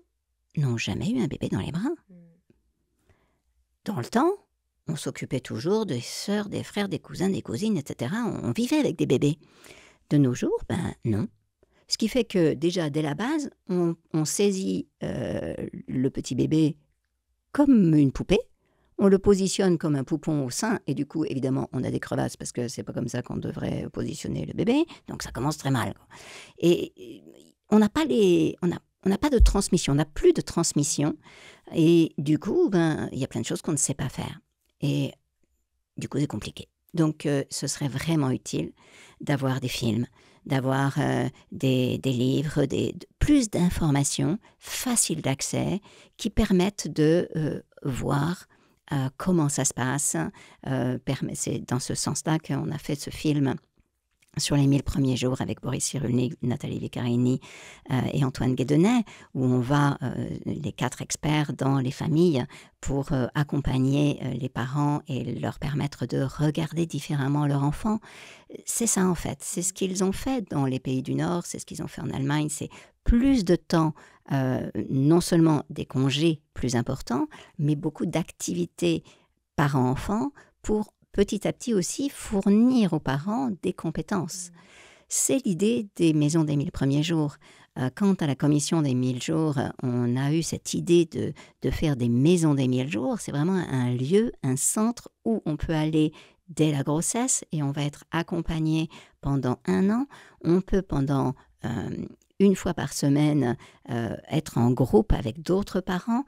n'ont jamais eu un bébé dans les bras. Dans le temps, on s'occupait toujours des sœurs, des frères, des cousins, des cousines, etc. On vivait avec des bébés. De nos jours, non. Ce qui fait que déjà, dès la base, on saisit le petit bébé comme une poupée. On le positionne comme un poupon au sein et du coup, évidemment, on a des crevasses parce que c'est pas comme ça qu'on devrait positionner le bébé. Donc, ça commence très mal. Et on n'a pas de transmission, on n'a plus de transmission. Et du coup, il y a plein de choses qu'on ne sait pas faire. Et du coup, c'est compliqué. Donc, ce serait vraiment utile d'avoir des films, d'avoir des livres, plus d'informations faciles d'accès qui permettent de voir comment ça se passe. C'est dans ce sens-là qu'on a fait ce film sur les 1000 premiers jours avec Boris Cyrulnik, Nathalie Vicarini et Antoine Guédenay, où on va, les 4 experts, dans les familles pour accompagner les parents et leur permettre de regarder différemment leur enfant. C'est ça en fait, c'est ce qu'ils ont fait dans les pays du Nord, c'est ce qu'ils ont fait en Allemagne, c'est plus de temps, non seulement des congés plus importants, mais beaucoup d'activités parents-enfants pour petit à petit aussi fournir aux parents des compétences. C'est l'idée des maisons des 1000 premiers jours. Quand à la commission des 1000 jours, on a eu cette idée de faire des maisons des 1000 jours, c'est vraiment un lieu, un centre où on peut aller dès la grossesse et on va être accompagné pendant 1 an. On peut pendant 1 fois par semaine être en groupe avec d'autres parents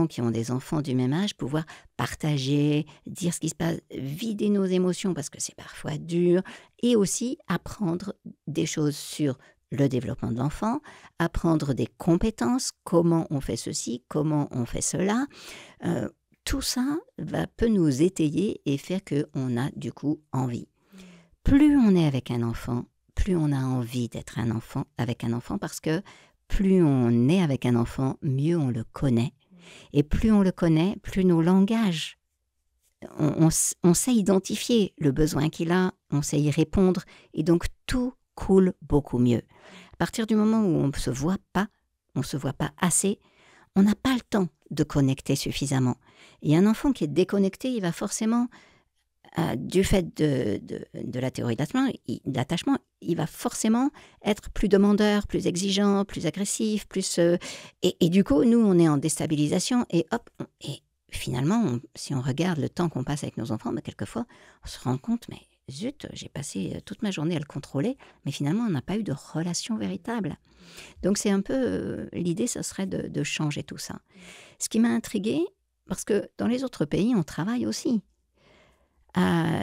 qui ont des enfants du même âge, pouvoir partager, dire ce qui se passe, vider nos émotions parce que c'est parfois dur, et aussi apprendre des choses sur le développement de l'enfant, apprendre des compétences, comment on fait ceci, comment on fait cela. Tout ça peut nous étayer et faire qu'on a du coup envie. Plus on est avec un enfant, plus on a envie d'être avec un enfant, parce que plus on est avec un enfant, mieux on le connaît. Et plus on le connaît, plus nos langages, on sait identifier le besoin qu'il a, on sait y répondre, et donc tout coule beaucoup mieux. À partir du moment où on ne se voit pas assez, on n'a pas le temps de connecter suffisamment. Et un enfant qui est déconnecté, il va forcément, du fait de la théorie d'attachement, il va forcément être plus demandeur, plus exigeant, plus agressif, et du coup, nous, on est en déstabilisation, et finalement, si on regarde le temps qu'on passe avec nos enfants, quelquefois, on se rend compte, mais zut, j'ai passé toute ma journée à le contrôler, mais finalement, on n'a pas eu de relation véritable. Donc, c'est un peu, l'idée, ce serait de changer tout ça. Ce qui m'a intriguée, parce que dans les autres pays, on travaille aussi,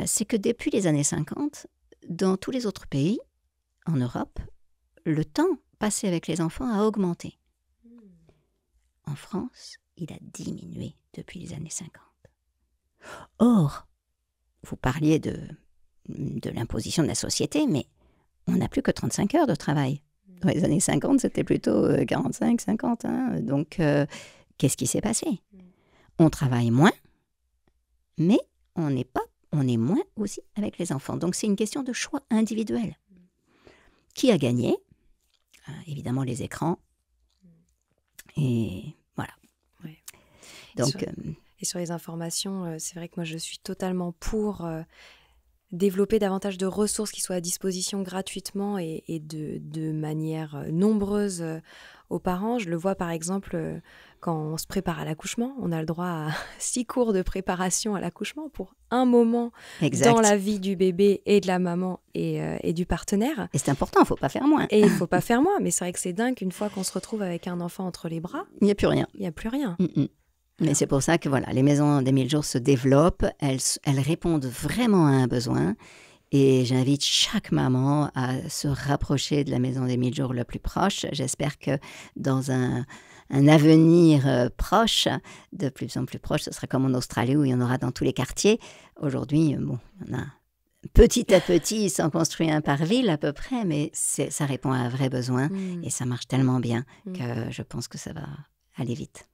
c'est que depuis les années 50, dans tous les autres pays, en Europe, le temps passé avec les enfants a augmenté. En France, il a diminué depuis les années 50. Or, vous parliez de l'imposition de la société, mais on n'a plus que 35 heures de travail. Dans les années 50, c'était plutôt 45, 50. Donc, qu'est-ce qui s'est passé? On travaille moins, mais on est moins aussi avec les enfants. Donc, c'est une question de choix individuel. Qui a gagné? Évidemment, les écrans. Et voilà. Ouais. Donc, et sur les informations, c'est vrai que moi, je suis totalement pour développer davantage de ressources qui soient à disposition gratuitement et de manière nombreuse aux parents. Je le vois par exemple quand on se prépare à l'accouchement. On a le droit à 6 cours de préparation à l'accouchement pour un moment dans la vie du bébé et de la maman et du partenaire. Et c'est important, il ne faut pas faire moins. Et il ne faut pas faire moins, mais c'est vrai que c'est dingue qu'une fois qu'on se retrouve avec un enfant entre les bras, il n'y a plus rien. Il n'y a plus rien. Mais c'est pour ça que voilà, les maisons des 1000 jours se développent, elles répondent vraiment à un besoin, et j'invite chaque maman à se rapprocher de la maison des 1000 jours le plus proche. J'espère que dans un avenir proche, de plus en plus proche, ce sera comme en Australie où il y en aura dans tous les quartiers. Aujourd'hui, il y en a petit à petit, ils s'en construit un par ville à peu près, mais ça répond à un vrai besoin, et ça marche tellement bien que je pense que ça va aller vite.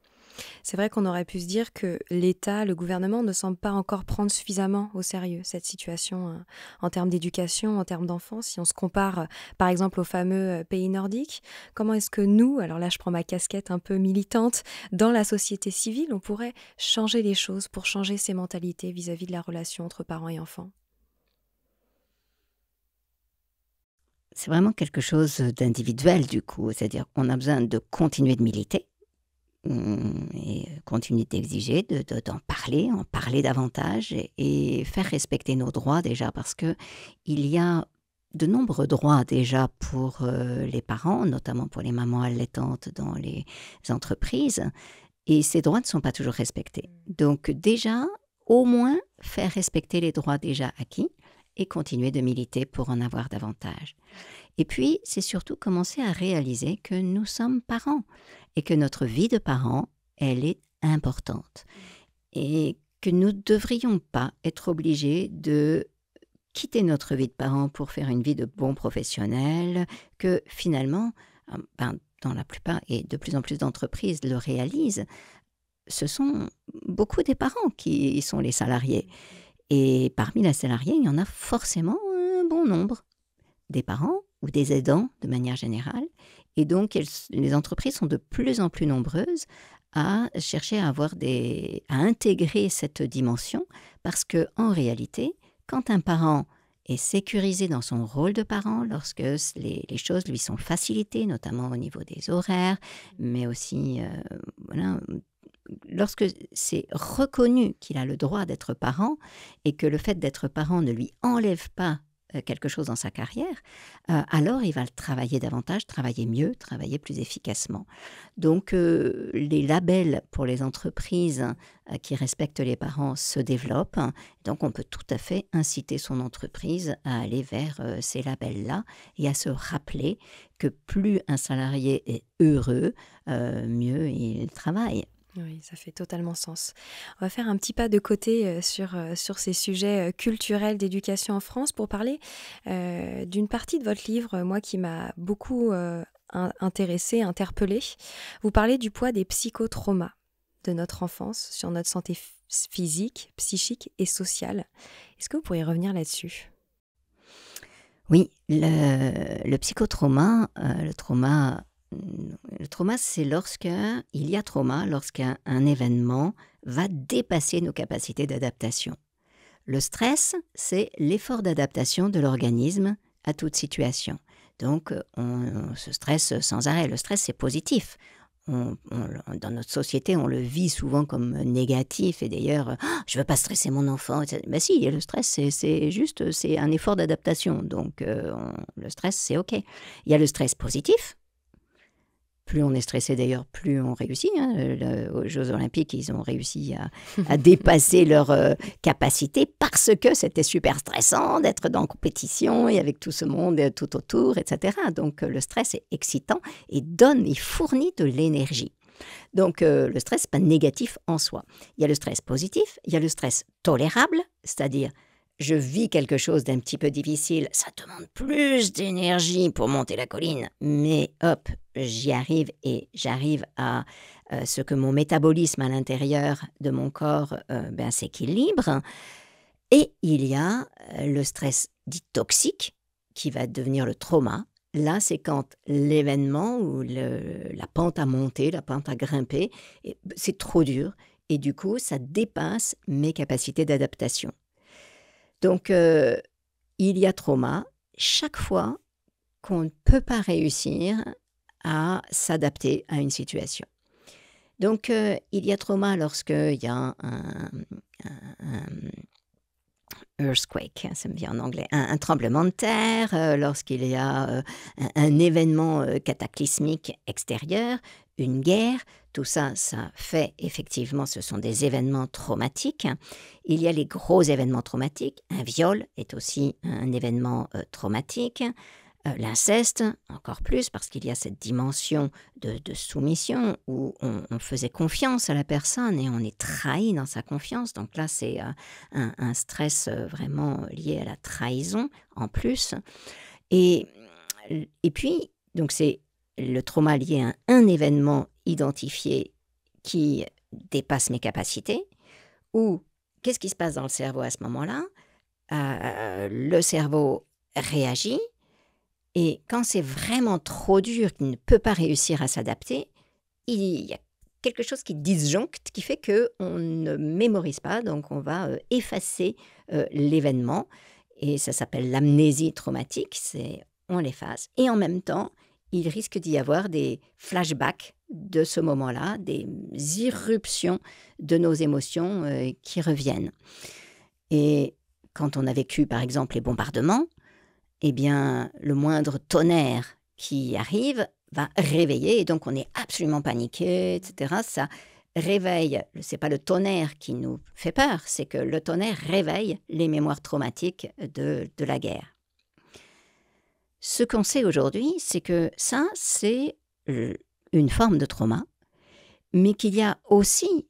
C'est vrai qu'on aurait pu se dire que l'État, le gouvernement ne semble pas encore prendre suffisamment au sérieux cette situation en termes d'éducation, en termes d'enfants. Si on se compare par exemple aux fameux pays nordiques, comment est-ce que nous, alors là je prends ma casquette un peu militante, dans la société civile, on pourrait changer les choses pour changer ces mentalités vis-à-vis de la relation entre parents et enfants? C'est vraiment quelque chose d'individuel du coup, c'est-à-dire qu'on a besoin de continuer de militer, et continuer d'exiger, d'en parler, en parler davantage et faire respecter nos droits déjà, parce que il y a de nombreux droits déjà pour les parents, notamment pour les mamans allaitantes dans les entreprises, et ces droits ne sont pas toujours respectés. Donc déjà, au moins, faire respecter les droits déjà acquis et continuer de militer pour en avoir davantage. Et puis, c'est surtout commencer à réaliser que nous sommes parents et que notre vie de parents, elle est importante. Et que nous ne devrions pas être obligés de quitter notre vie de parents pour faire une vie de bons professionnels, que finalement, dans la plupart et de plus en plus d'entreprises le réalisent, ce sont beaucoup des parents qui sont les salariés. Et parmi les salariés, il y en a forcément un bon nombre. Des parents ou des aidants de manière générale. Et donc, les entreprises sont de plus en plus nombreuses à chercher à intégrer cette dimension parce que en réalité, quand un parent est sécurisé dans son rôle de parent, lorsque les choses lui sont facilitées, notamment au niveau des horaires, mais aussi lorsque c'est reconnu qu'il a le droit d'être parent et que le fait d'être parent ne lui enlève pas quelque chose dans sa carrière, alors il va travailler davantage, travailler mieux, travailler plus efficacement. Donc les labels pour les entreprises qui respectent les parents se développent. Donc on peut tout à fait inciter son entreprise à aller vers ces labels-là et à se rappeler que plus un salarié est heureux, mieux il travaille. Oui, ça fait totalement sens. On va faire un petit pas de côté sur ces sujets culturels d'éducation en France pour parler d'une partie de votre livre, moi qui m'a beaucoup intéressée, interpellée. Vous parlez du poids des psychotraumas de notre enfance sur notre santé physique, psychique et sociale. Est-ce que vous pourriez revenir là-dessus ? Oui, le psychotrauma, le trauma, c'est lorsqu'un événement va dépasser nos capacités d'adaptation. Le stress, c'est l'effort d'adaptation de l'organisme à toute situation. Donc, on se stresse sans arrêt. Le stress, c'est positif. Dans notre société, on le vit souvent comme négatif. Et d'ailleurs, je ne veux pas stresser mon enfant. Mais si, le stress, c'est un effort d'adaptation. Donc, le stress, c'est OK. Il y a le stress positif. Plus on est stressé d'ailleurs, plus on réussit. Aux Jeux Olympiques, ils ont réussi à dépasser leur capacité parce que c'était super stressant d'être dans la compétition et avec tout ce monde tout autour, etc. Donc le stress est excitant et il fournit de l'énergie. Donc le stress, n'est pas négatif en soi. Il y a le stress positif, il y a le stress tolérable, c'est-à-dire je vis quelque chose d'un petit peu difficile, ça demande plus d'énergie pour monter la colline, mais hop, j'y arrive et j'arrive à ce que mon métabolisme à l'intérieur de mon corps s'équilibre. Et il y a le stress dit toxique qui va devenir le trauma. Là, c'est quand l'événement ou la pente à monter, la pente à grimper, c'est trop dur et du coup, ça dépasse mes capacités d'adaptation. Donc, il y a trauma chaque fois qu'on ne peut pas réussir à s'adapter à une situation. Donc, il y a trauma lorsqu'il y a un earthquake, ça me vient en anglais, un tremblement de terre, lorsqu'il y a un événement cataclysmique extérieur, une guerre, tout ça, ça fait effectivement, ce sont des événements traumatiques. Il y a les gros événements traumatiques, un viol est aussi un événement traumatique, l'inceste, encore plus, parce qu'il y a cette dimension de soumission où on faisait confiance à la personne et on est trahi dans sa confiance. Donc là, c'est un stress vraiment lié à la trahison en plus. Et puis, donc c'est le trauma lié à un événement identifié qui dépasse mes capacités. Ou qu'est-ce qui se passe dans le cerveau à ce moment-là ? Le cerveau réagit. Et quand c'est vraiment trop dur, qu'il ne peut pas réussir à s'adapter, il y a quelque chose qui disjoncte, qui fait qu'on ne mémorise pas, donc on va effacer l'événement. Et ça s'appelle l'amnésie traumatique, on l'efface. Et en même temps, il risque d'y avoir des flashbacks de ce moment-là, des irruptions de nos émotions qui reviennent. Et quand on a vécu, par exemple, les bombardements, eh bien, le moindre tonnerre qui arrive va réveiller, et donc on est absolument paniqué, etc. Ça réveille, c'est pas le tonnerre qui nous fait peur, c'est que le tonnerre réveille les mémoires traumatiques de la guerre. Ce qu'on sait aujourd'hui, c'est que ça, c'est une forme de trauma, mais qu'il y a aussi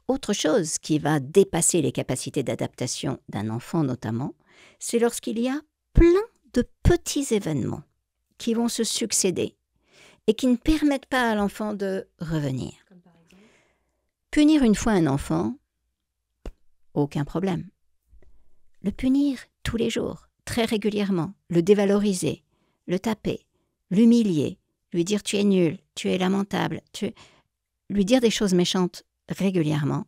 autre chose qui va dépasser les capacités d'adaptation d'un enfant notamment, c'est lorsqu'il y a plein de petits événements qui vont se succéder et qui ne permettent pas à l'enfant de revenir. Punir une fois un enfant, aucun problème. Le punir tous les jours, très régulièrement, le dévaloriser, le taper, l'humilier, lui dire tu es nul, tu es lamentable, lui dire des choses méchantes régulièrement,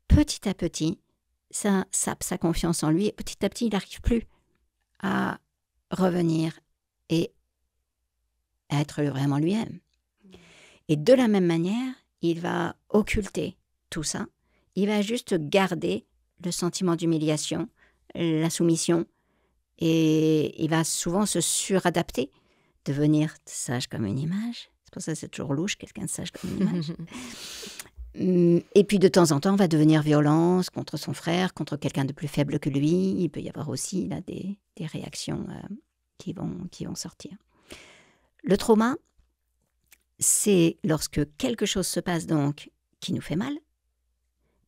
petit à petit, ça sape sa confiance en lui et petit à petit, il n'arrive plus à revenir et à être vraiment lui-même. Et de la même manière, il va occulter tout ça. Il va juste garder le sentiment d'humiliation, la soumission, et il va souvent se suradapter, devenir sage comme une image. C'est pour ça que c'est toujours louche, quelqu'un de sage comme une image. Et puis de temps en temps, va devenir violent contre son frère, contre quelqu'un de plus faible que lui. Il peut y avoir aussi là, des réactions qui vont sortir. Le trauma, c'est lorsque quelque chose se passe donc qui nous fait mal,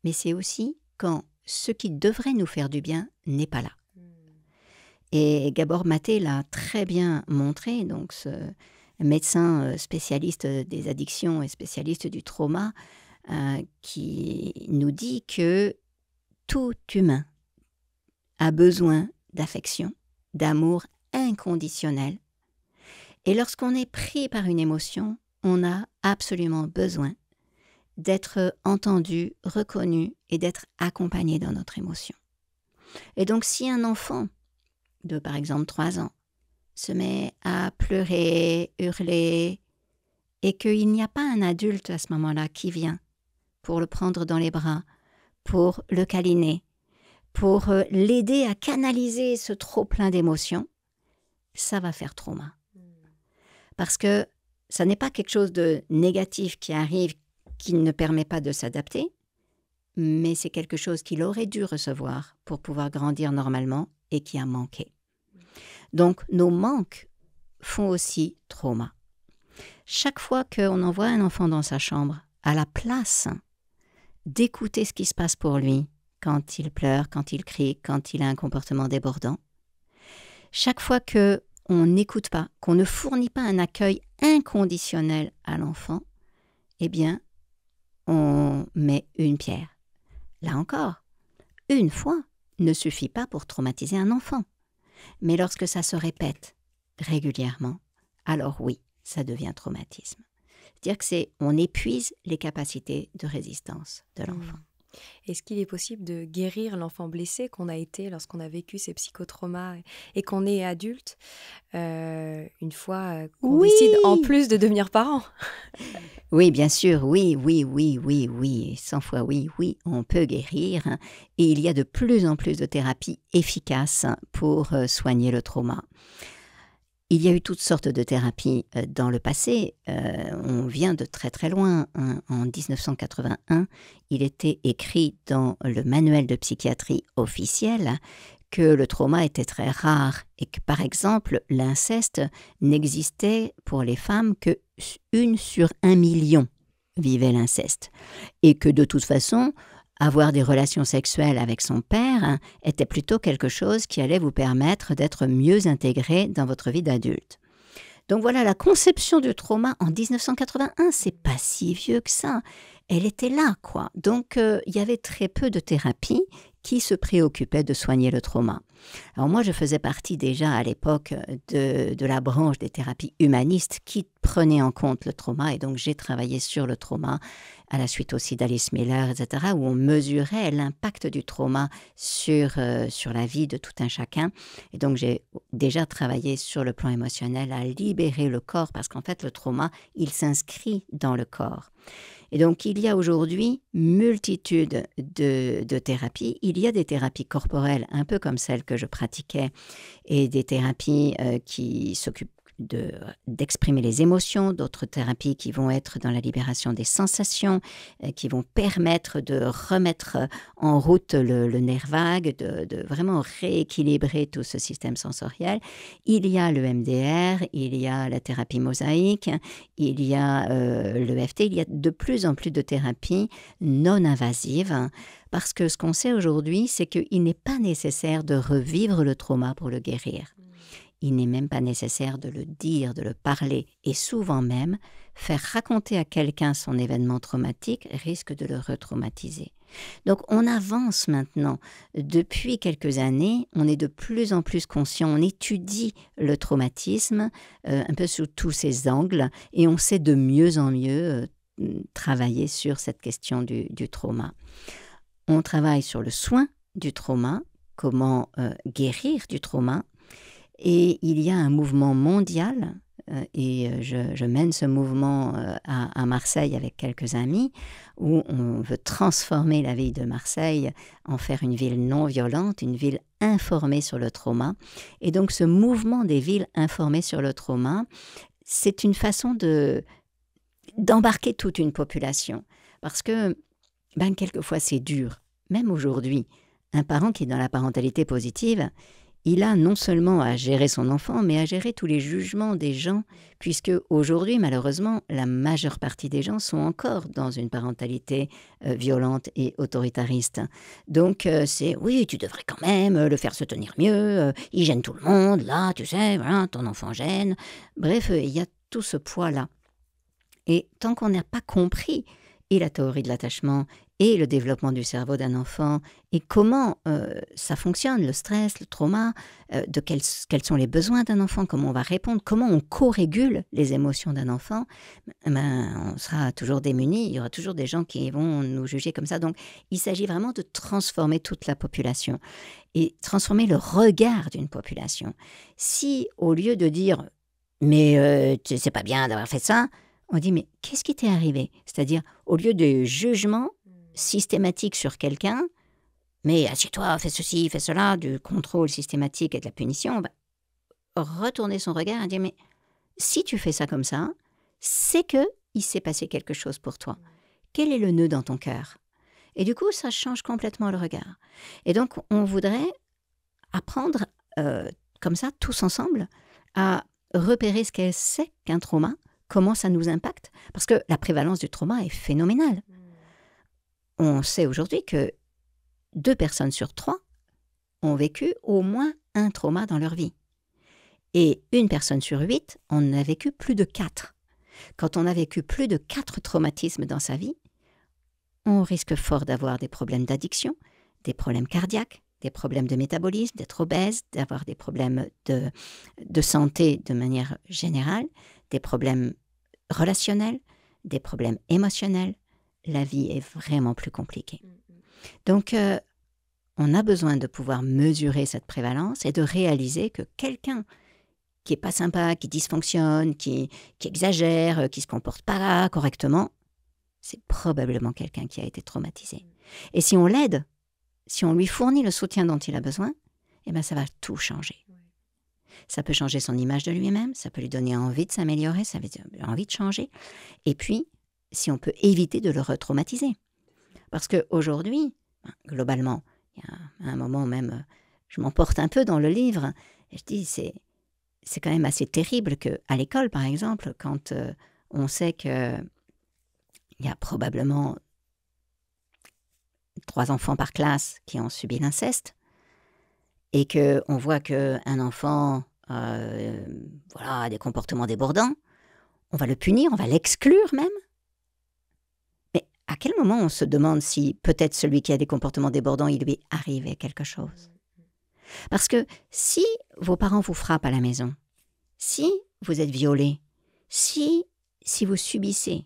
mais c'est aussi quand ce qui devrait nous faire du bien n'est pas là. Et Gabor Maté l'a très bien montré, donc ce médecin spécialiste des addictions et spécialiste du trauma, qui nous dit que tout humain a besoin d'affection, d'amour inconditionnel. Et lorsqu'on est pris par une émotion, on a absolument besoin d'être entendu, reconnu et d'être accompagné dans notre émotion. Et donc si un enfant de par exemple 3 ans se met à pleurer, hurler, et qu'il n'y a pas un adulte à ce moment-là qui vient pour le prendre dans les bras, pour le câliner, pour l'aider à canaliser ce trop-plein d'émotions, ça va faire trauma. Parce que ça n'est pas quelque chose de négatif qui arrive, qui ne permet pas de s'adapter, mais c'est quelque chose qu'il aurait dû recevoir pour pouvoir grandir normalement et qui a manqué. Donc, nos manques font aussi trauma. Chaque fois qu'on envoie un enfant dans sa chambre, à la place d'écouter ce qui se passe pour lui, quand il pleure, quand il crie, quand il a un comportement débordant, chaque fois qu'on n'écoute pas, qu'on ne fournit pas un accueil inconditionnel à l'enfant, eh bien, on met une pierre. Là encore, une fois ne suffit pas pour traumatiser un enfant. Mais lorsque ça se répète régulièrement, alors oui, ça devient traumatisme. C'est-à-dire que on épuise les capacités de résistance de l'enfant. Est-ce qu'il est possible de guérir l'enfant blessé qu'on a été lorsqu'on a vécu ces psychotraumas et qu'on est adulte une fois qu'on décide en plus de devenir parent? Oui, bien sûr, oui, 100 fois oui, on peut guérir. Et il y a de plus en plus de thérapies efficaces pour soigner le trauma. Il y a eu toutes sortes de thérapies dans le passé. On vient de très très loin. En 1981, il était écrit dans le manuel de psychiatrie officiel que le trauma était très rare et que, par exemple, l'inceste n'existait pour les femmes que 1 sur 1 million vivait l'inceste. Et que de toute façon, avoir des relations sexuelles avec son père était plutôt quelque chose qui allait vous permettre d'être mieux intégré dans votre vie d'adulte. Donc voilà, la conception du trauma en 1981, c'est pas si vieux que ça. Elle était là, quoi. Donc il y avait très peu de thérapies qui se préoccupaient de soigner le trauma. Alors moi, je faisais partie déjà à l'époque de la branche des thérapies humanistes qui prenait en compte le trauma, et donc j'ai travaillé sur le trauma à la suite aussi d'Alice Miller, etc., où on mesurait l'impact du trauma sur la vie de tout un chacun. Et donc j'ai déjà travaillé sur le plan émotionnel à libérer le corps, parce qu'en fait le trauma, il s'inscrit dans le corps. Et donc, il y a aujourd'hui multitude de thérapies. Il y a des thérapies corporelles, un peu comme celles que je pratiquais, et des thérapies qui s'occupent d'exprimer les émotions, d'autres thérapies qui vont être dans la libération des sensations, qui vont permettre de remettre en route le nerf vague, de vraiment rééquilibrer tout ce système sensoriel. Il y a le MDR, il y a la thérapie mosaïque, il y a l'EFT, il y a de plus en plus de thérapies non invasives, parce que ce qu'on sait aujourd'hui, c'est qu'il n'est pas nécessaire de revivre le trauma pour le guérir. Il n'est même pas nécessaire de le dire, de le parler, et souvent même, faire raconter à quelqu'un son événement traumatique risque de le retraumatiser. Donc on avance maintenant. Depuis quelques années, on est de plus en plus conscient, on étudie le traumatisme un peu sous tous ses angles, et on sait de mieux en mieux travailler sur cette question du trauma. On travaille sur le soin du trauma, comment guérir du trauma, et il y a un mouvement mondial, et je mène ce mouvement à Marseille avec quelques amis, où on veut transformer la ville de Marseille, en faire une ville non violente, une ville informée sur le trauma. Et donc ce mouvement des villes informées sur le trauma, c'est une façon d'embarquer toute une population. Parce que quelquefois c'est dur, même aujourd'hui. Un parent qui est dans la parentalité positive, il a non seulement à gérer son enfant, mais à gérer tous les jugements des gens, puisque aujourd'hui, malheureusement, la majeure partie des gens sont encore dans une parentalité violente et autoritariste. Donc, c'est « oui, tu devrais quand même le faire se tenir mieux, il gêne tout le monde, là, tu sais, voilà, ton enfant gêne. » Bref, il y a tout ce poids-là. Et tant qu'on n'a pas compris et la théorie de l'attachement et le développement du cerveau d'un enfant, et comment ça fonctionne, le stress, le trauma, quels sont les besoins d'un enfant, comment on va répondre, comment on co-régule les émotions d'un enfant, on sera toujours démunis, il y aura toujours des gens qui vont nous juger comme ça. Donc, il s'agit vraiment de transformer toute la population et transformer le regard d'une population. Si, au lieu de dire « mais c'est pas bien d'avoir fait ça », on dit « mais qu'est-ce qui t'est arrivé ?» C'est-à-dire, au lieu de jugement systématique sur quelqu'un, mais assieds-toi, fais ceci, fais cela, du contrôle systématique et de la punition, on va retourner son regard et dire, mais si tu fais ça comme ça, c'est qu'il s'est passé quelque chose pour toi. Quel est le nœud dans ton cœur? Et du coup, ça change complètement le regard. Et donc, on voudrait apprendre, comme ça, tous ensemble, à repérer ce qu'elle sait qu'un trauma, comment ça nous impacte, parce que la prévalence du trauma est phénoménale. On sait aujourd'hui que 2 personnes sur 3 ont vécu au moins un trauma dans leur vie. Et 1 personne sur 8 en a vécu plus de 4. Quand on a vécu plus de 4 traumatismes dans sa vie, on risque fort d'avoir des problèmes d'addiction, des problèmes cardiaques, des problèmes de métabolisme, d'être obèse, d'avoir des problèmes de santé de manière générale, des problèmes relationnels, des problèmes émotionnels. La vie est vraiment plus compliquée. Donc, on a besoin de pouvoir mesurer cette prévalence et de réaliser que quelqu'un qui n'est pas sympa, qui dysfonctionne, qui exagère, qui ne se comporte pas correctement, c'est probablement quelqu'un qui a été traumatisé. Et si on l'aide, si on lui fournit le soutien dont il a besoin, eh bien, ça va tout changer. Ça peut changer son image de lui-même, ça peut lui donner envie de s'améliorer, ça veut dire envie de changer. Et puis, si on peut éviter de le retraumatiser. Parce qu'aujourd'hui, globalement, il y a un moment même, je m'emporte un peu dans le livre, et je dis, c'est quand même assez terrible qu'à l'école, par exemple, quand on sait qu'il y a probablement 3 enfants par classe qui ont subi l'inceste, et qu'on voit qu'un enfant a des comportements débordants, on va le punir, on va l'exclure même. Mais à quel moment on se demande si peut-être celui qui a des comportements débordants, il lui est arrivé quelque chose? Parce que si vos parents vous frappent à la maison, si vous êtes violé, si vous subissez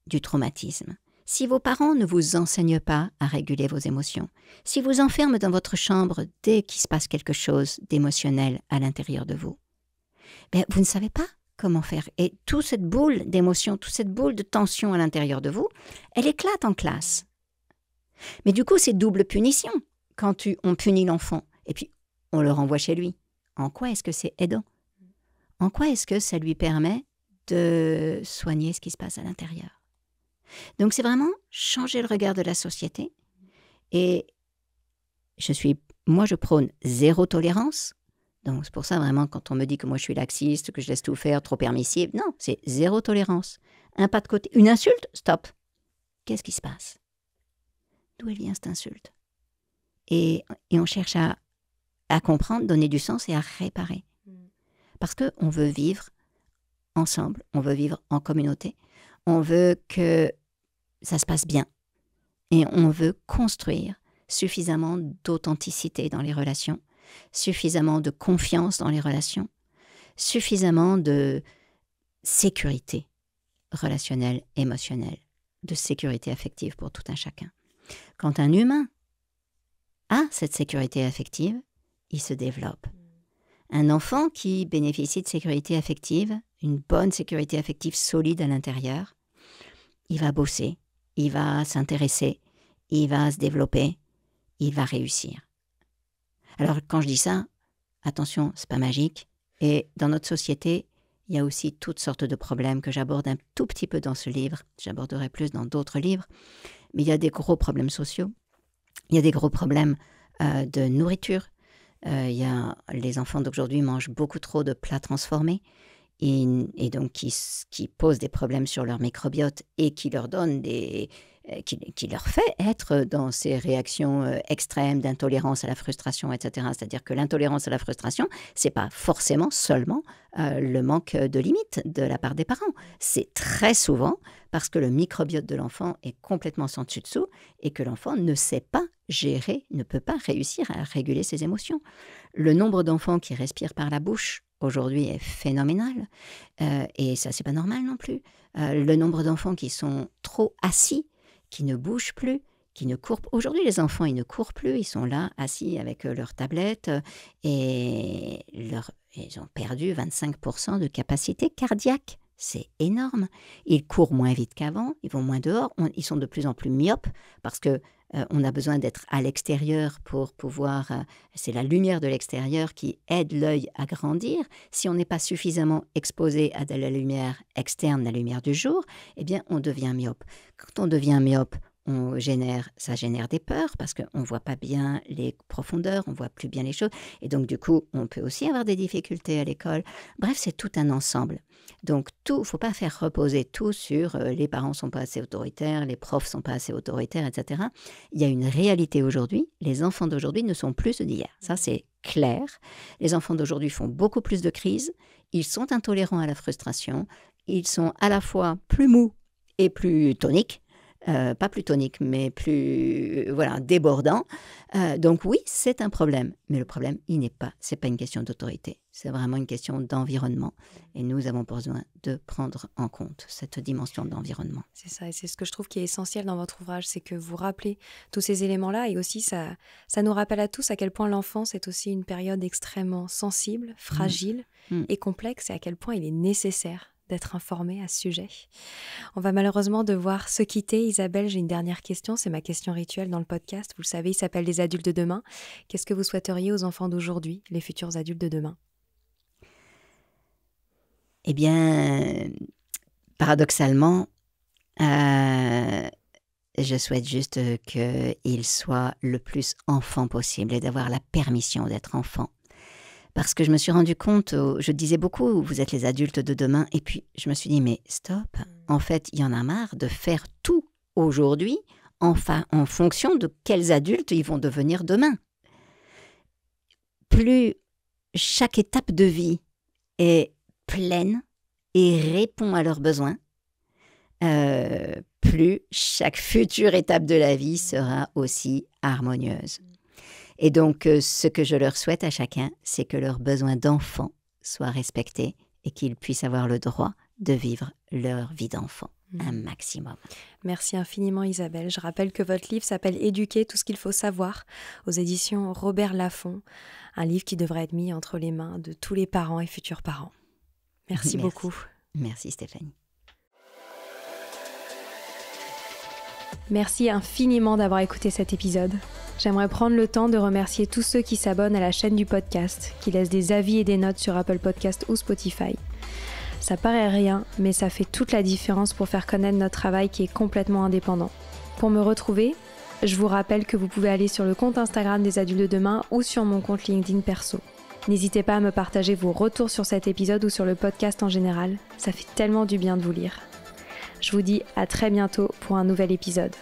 du traumatisme, si vos parents ne vous enseignent pas à réguler vos émotions, si vous enferment dans votre chambre dès qu'il se passe quelque chose d'émotionnel à l'intérieur de vous, vous ne savez pas comment faire. Et toute cette boule d'émotion, toute cette boule de tension à l'intérieur de vous, elle éclate en classe. Mais du coup, c'est double punition quand on punit l'enfant et puis on le renvoie chez lui. En quoi est-ce que c'est aidant? en quoi est-ce que ça lui permet de soigner ce qui se passe à l'intérieur? Donc c'est vraiment changer le regard de la société. Et moi je prône zéro tolérance. Donc c'est pour ça vraiment quand on me dit que moi je suis laxiste, que je laisse tout faire, trop permissive, non, c'est zéro tolérance. Un pas de côté, une insulte, stop. Qu'est-ce qui se passe? D'où elle vient cette insulte? Et on cherche à comprendre, donner du sens et à réparer. Parce qu'on veut vivre ensemble, on veut vivre en communauté, on veut que ça se passe bien et on veut construire suffisamment d'authenticité dans les relations, suffisamment de confiance dans les relations, suffisamment de sécurité relationnelle, émotionnelle, de sécurité affective pour tout un chacun. Quand un humain a cette sécurité affective, il se développe. Un enfant qui bénéficie de sécurité affective, une bonne sécurité affective solide à l'intérieur, il va bosser, il va s'intéresser, il va se développer, il va réussir. Alors quand je dis ça, attention, c'est pas magique. Et dans notre société, il y a aussi toutes sortes de problèmes que j'aborde un tout petit peu dans ce livre. J'aborderai plus dans d'autres livres. Mais il y a des gros problèmes sociaux. Il y a des gros problèmes de nourriture. Les enfants d'aujourd'hui mangent beaucoup trop de plats transformés et donc qui posent des problèmes sur leur microbiote et qui leur donnent qui leur fait être dans ces réactions extrêmes d'intolérance à la frustration, etc. C'est-à-dire que l'intolérance à la frustration, c'est pas forcément seulement le manque de limites de la part des parents. C'est très souvent parce que le microbiote de l'enfant est complètement sans dessus-dessous et que l'enfant ne sait pas gérer, ne peut pas réussir à réguler ses émotions. Le nombre d'enfants qui respirent par la bouche aujourd'hui est phénoménal et ça, c'est pas normal non plus. Le nombre d'enfants qui sont trop assis, qui ne bougent plus, qui ne courent pas. Aujourd'hui, les enfants, ils ne courent plus, ils sont là, assis avec leur tablette et ils ont perdu 25% de capacité cardiaque. C'est énorme. Ils courent moins vite qu'avant, ils vont moins dehors, ils sont de plus en plus myopes parce que on a besoin d'être à l'extérieur pour pouvoir... c'est la lumière de l'extérieur qui aide l'œil à grandir. Si on n'est pas suffisamment exposé à de la lumière externe, la lumière du jour, eh bien, on devient myope. Quand on devient myope, ça génère des peurs parce qu'on ne voit pas bien les profondeurs, on ne voit plus bien les choses. Et donc, du coup, on peut aussi avoir des difficultés à l'école. Bref, c'est tout un ensemble. Donc, il ne faut pas faire reposer tout sur les parents ne sont pas assez autoritaires, les profs ne sont pas assez autoritaires, etc. Il y a une réalité aujourd'hui. Les enfants d'aujourd'hui ne sont plus ceux d'hier. Ça, c'est clair. Les enfants d'aujourd'hui font beaucoup plus de crises. Ils sont intolérants à la frustration. Ils sont à la fois plus mous et plus toniques. Pas plus tonique, mais plus débordant. Donc oui, c'est un problème. Mais le problème, c'est pas une question d'autorité. C'est vraiment une question d'environnement. Et nous avons besoin de prendre en compte cette dimension d'environnement. C'est ça, et c'est ce que je trouve qui est essentiel dans votre ouvrage, c'est que vous rappelez tous ces éléments-là. Et aussi, ça nous rappelle à tous à quel point l'enfance est aussi une période extrêmement sensible, fragile et complexe, et à quel point il est nécessaire d'être informé à ce sujet. On va malheureusement devoir se quitter. Isabelle, j'ai une dernière question. C'est ma question rituelle dans le podcast. Vous le savez, il s'appelle Les adultes de demain. Qu'est-ce que vous souhaiteriez aux enfants d'aujourd'hui, les futurs adultes de demain? Eh bien, paradoxalement, je souhaite juste qu'ils soient le plus enfants possible et d'avoir la permission d'être enfant. Parce que je me suis rendu compte, je disais beaucoup, vous êtes les adultes de demain, et puis je me suis dit, mais stop, en fait, il y en a marre de faire tout aujourd'hui en fonction de quels adultes ils vont devenir demain. Plus chaque étape de vie est pleine et répond à leurs besoins, plus chaque future étape de la vie sera aussi harmonieuse. Et donc, ce que je leur souhaite à chacun, c'est que leurs besoins d'enfant soient respectés et qu'ils puissent avoir le droit de vivre leur vie d'enfant un maximum. Merci infiniment Isabelle. Je rappelle que votre livre s'appelle « Éduquer, tout ce qu'il faut savoir » aux éditions Robert Laffont, un livre qui devrait être mis entre les mains de tous les parents et futurs parents. Merci beaucoup. Merci Stéphanie. Merci infiniment d'avoir écouté cet épisode. J'aimerais prendre le temps de remercier tous ceux qui s'abonnent à la chaîne du podcast, qui laissent des avis et des notes sur Apple Podcast ou Spotify. Ça paraît rien, mais ça fait toute la différence pour faire connaître notre travail qui est complètement indépendant. Pour me retrouver, je vous rappelle que vous pouvez aller sur le compte Instagram des Adultes de Demain ou sur mon compte LinkedIn perso. N'hésitez pas à me partager vos retours sur cet épisode ou sur le podcast en général, ça fait tellement du bien de vous lire. Je vous dis à très bientôt pour un nouvel épisode.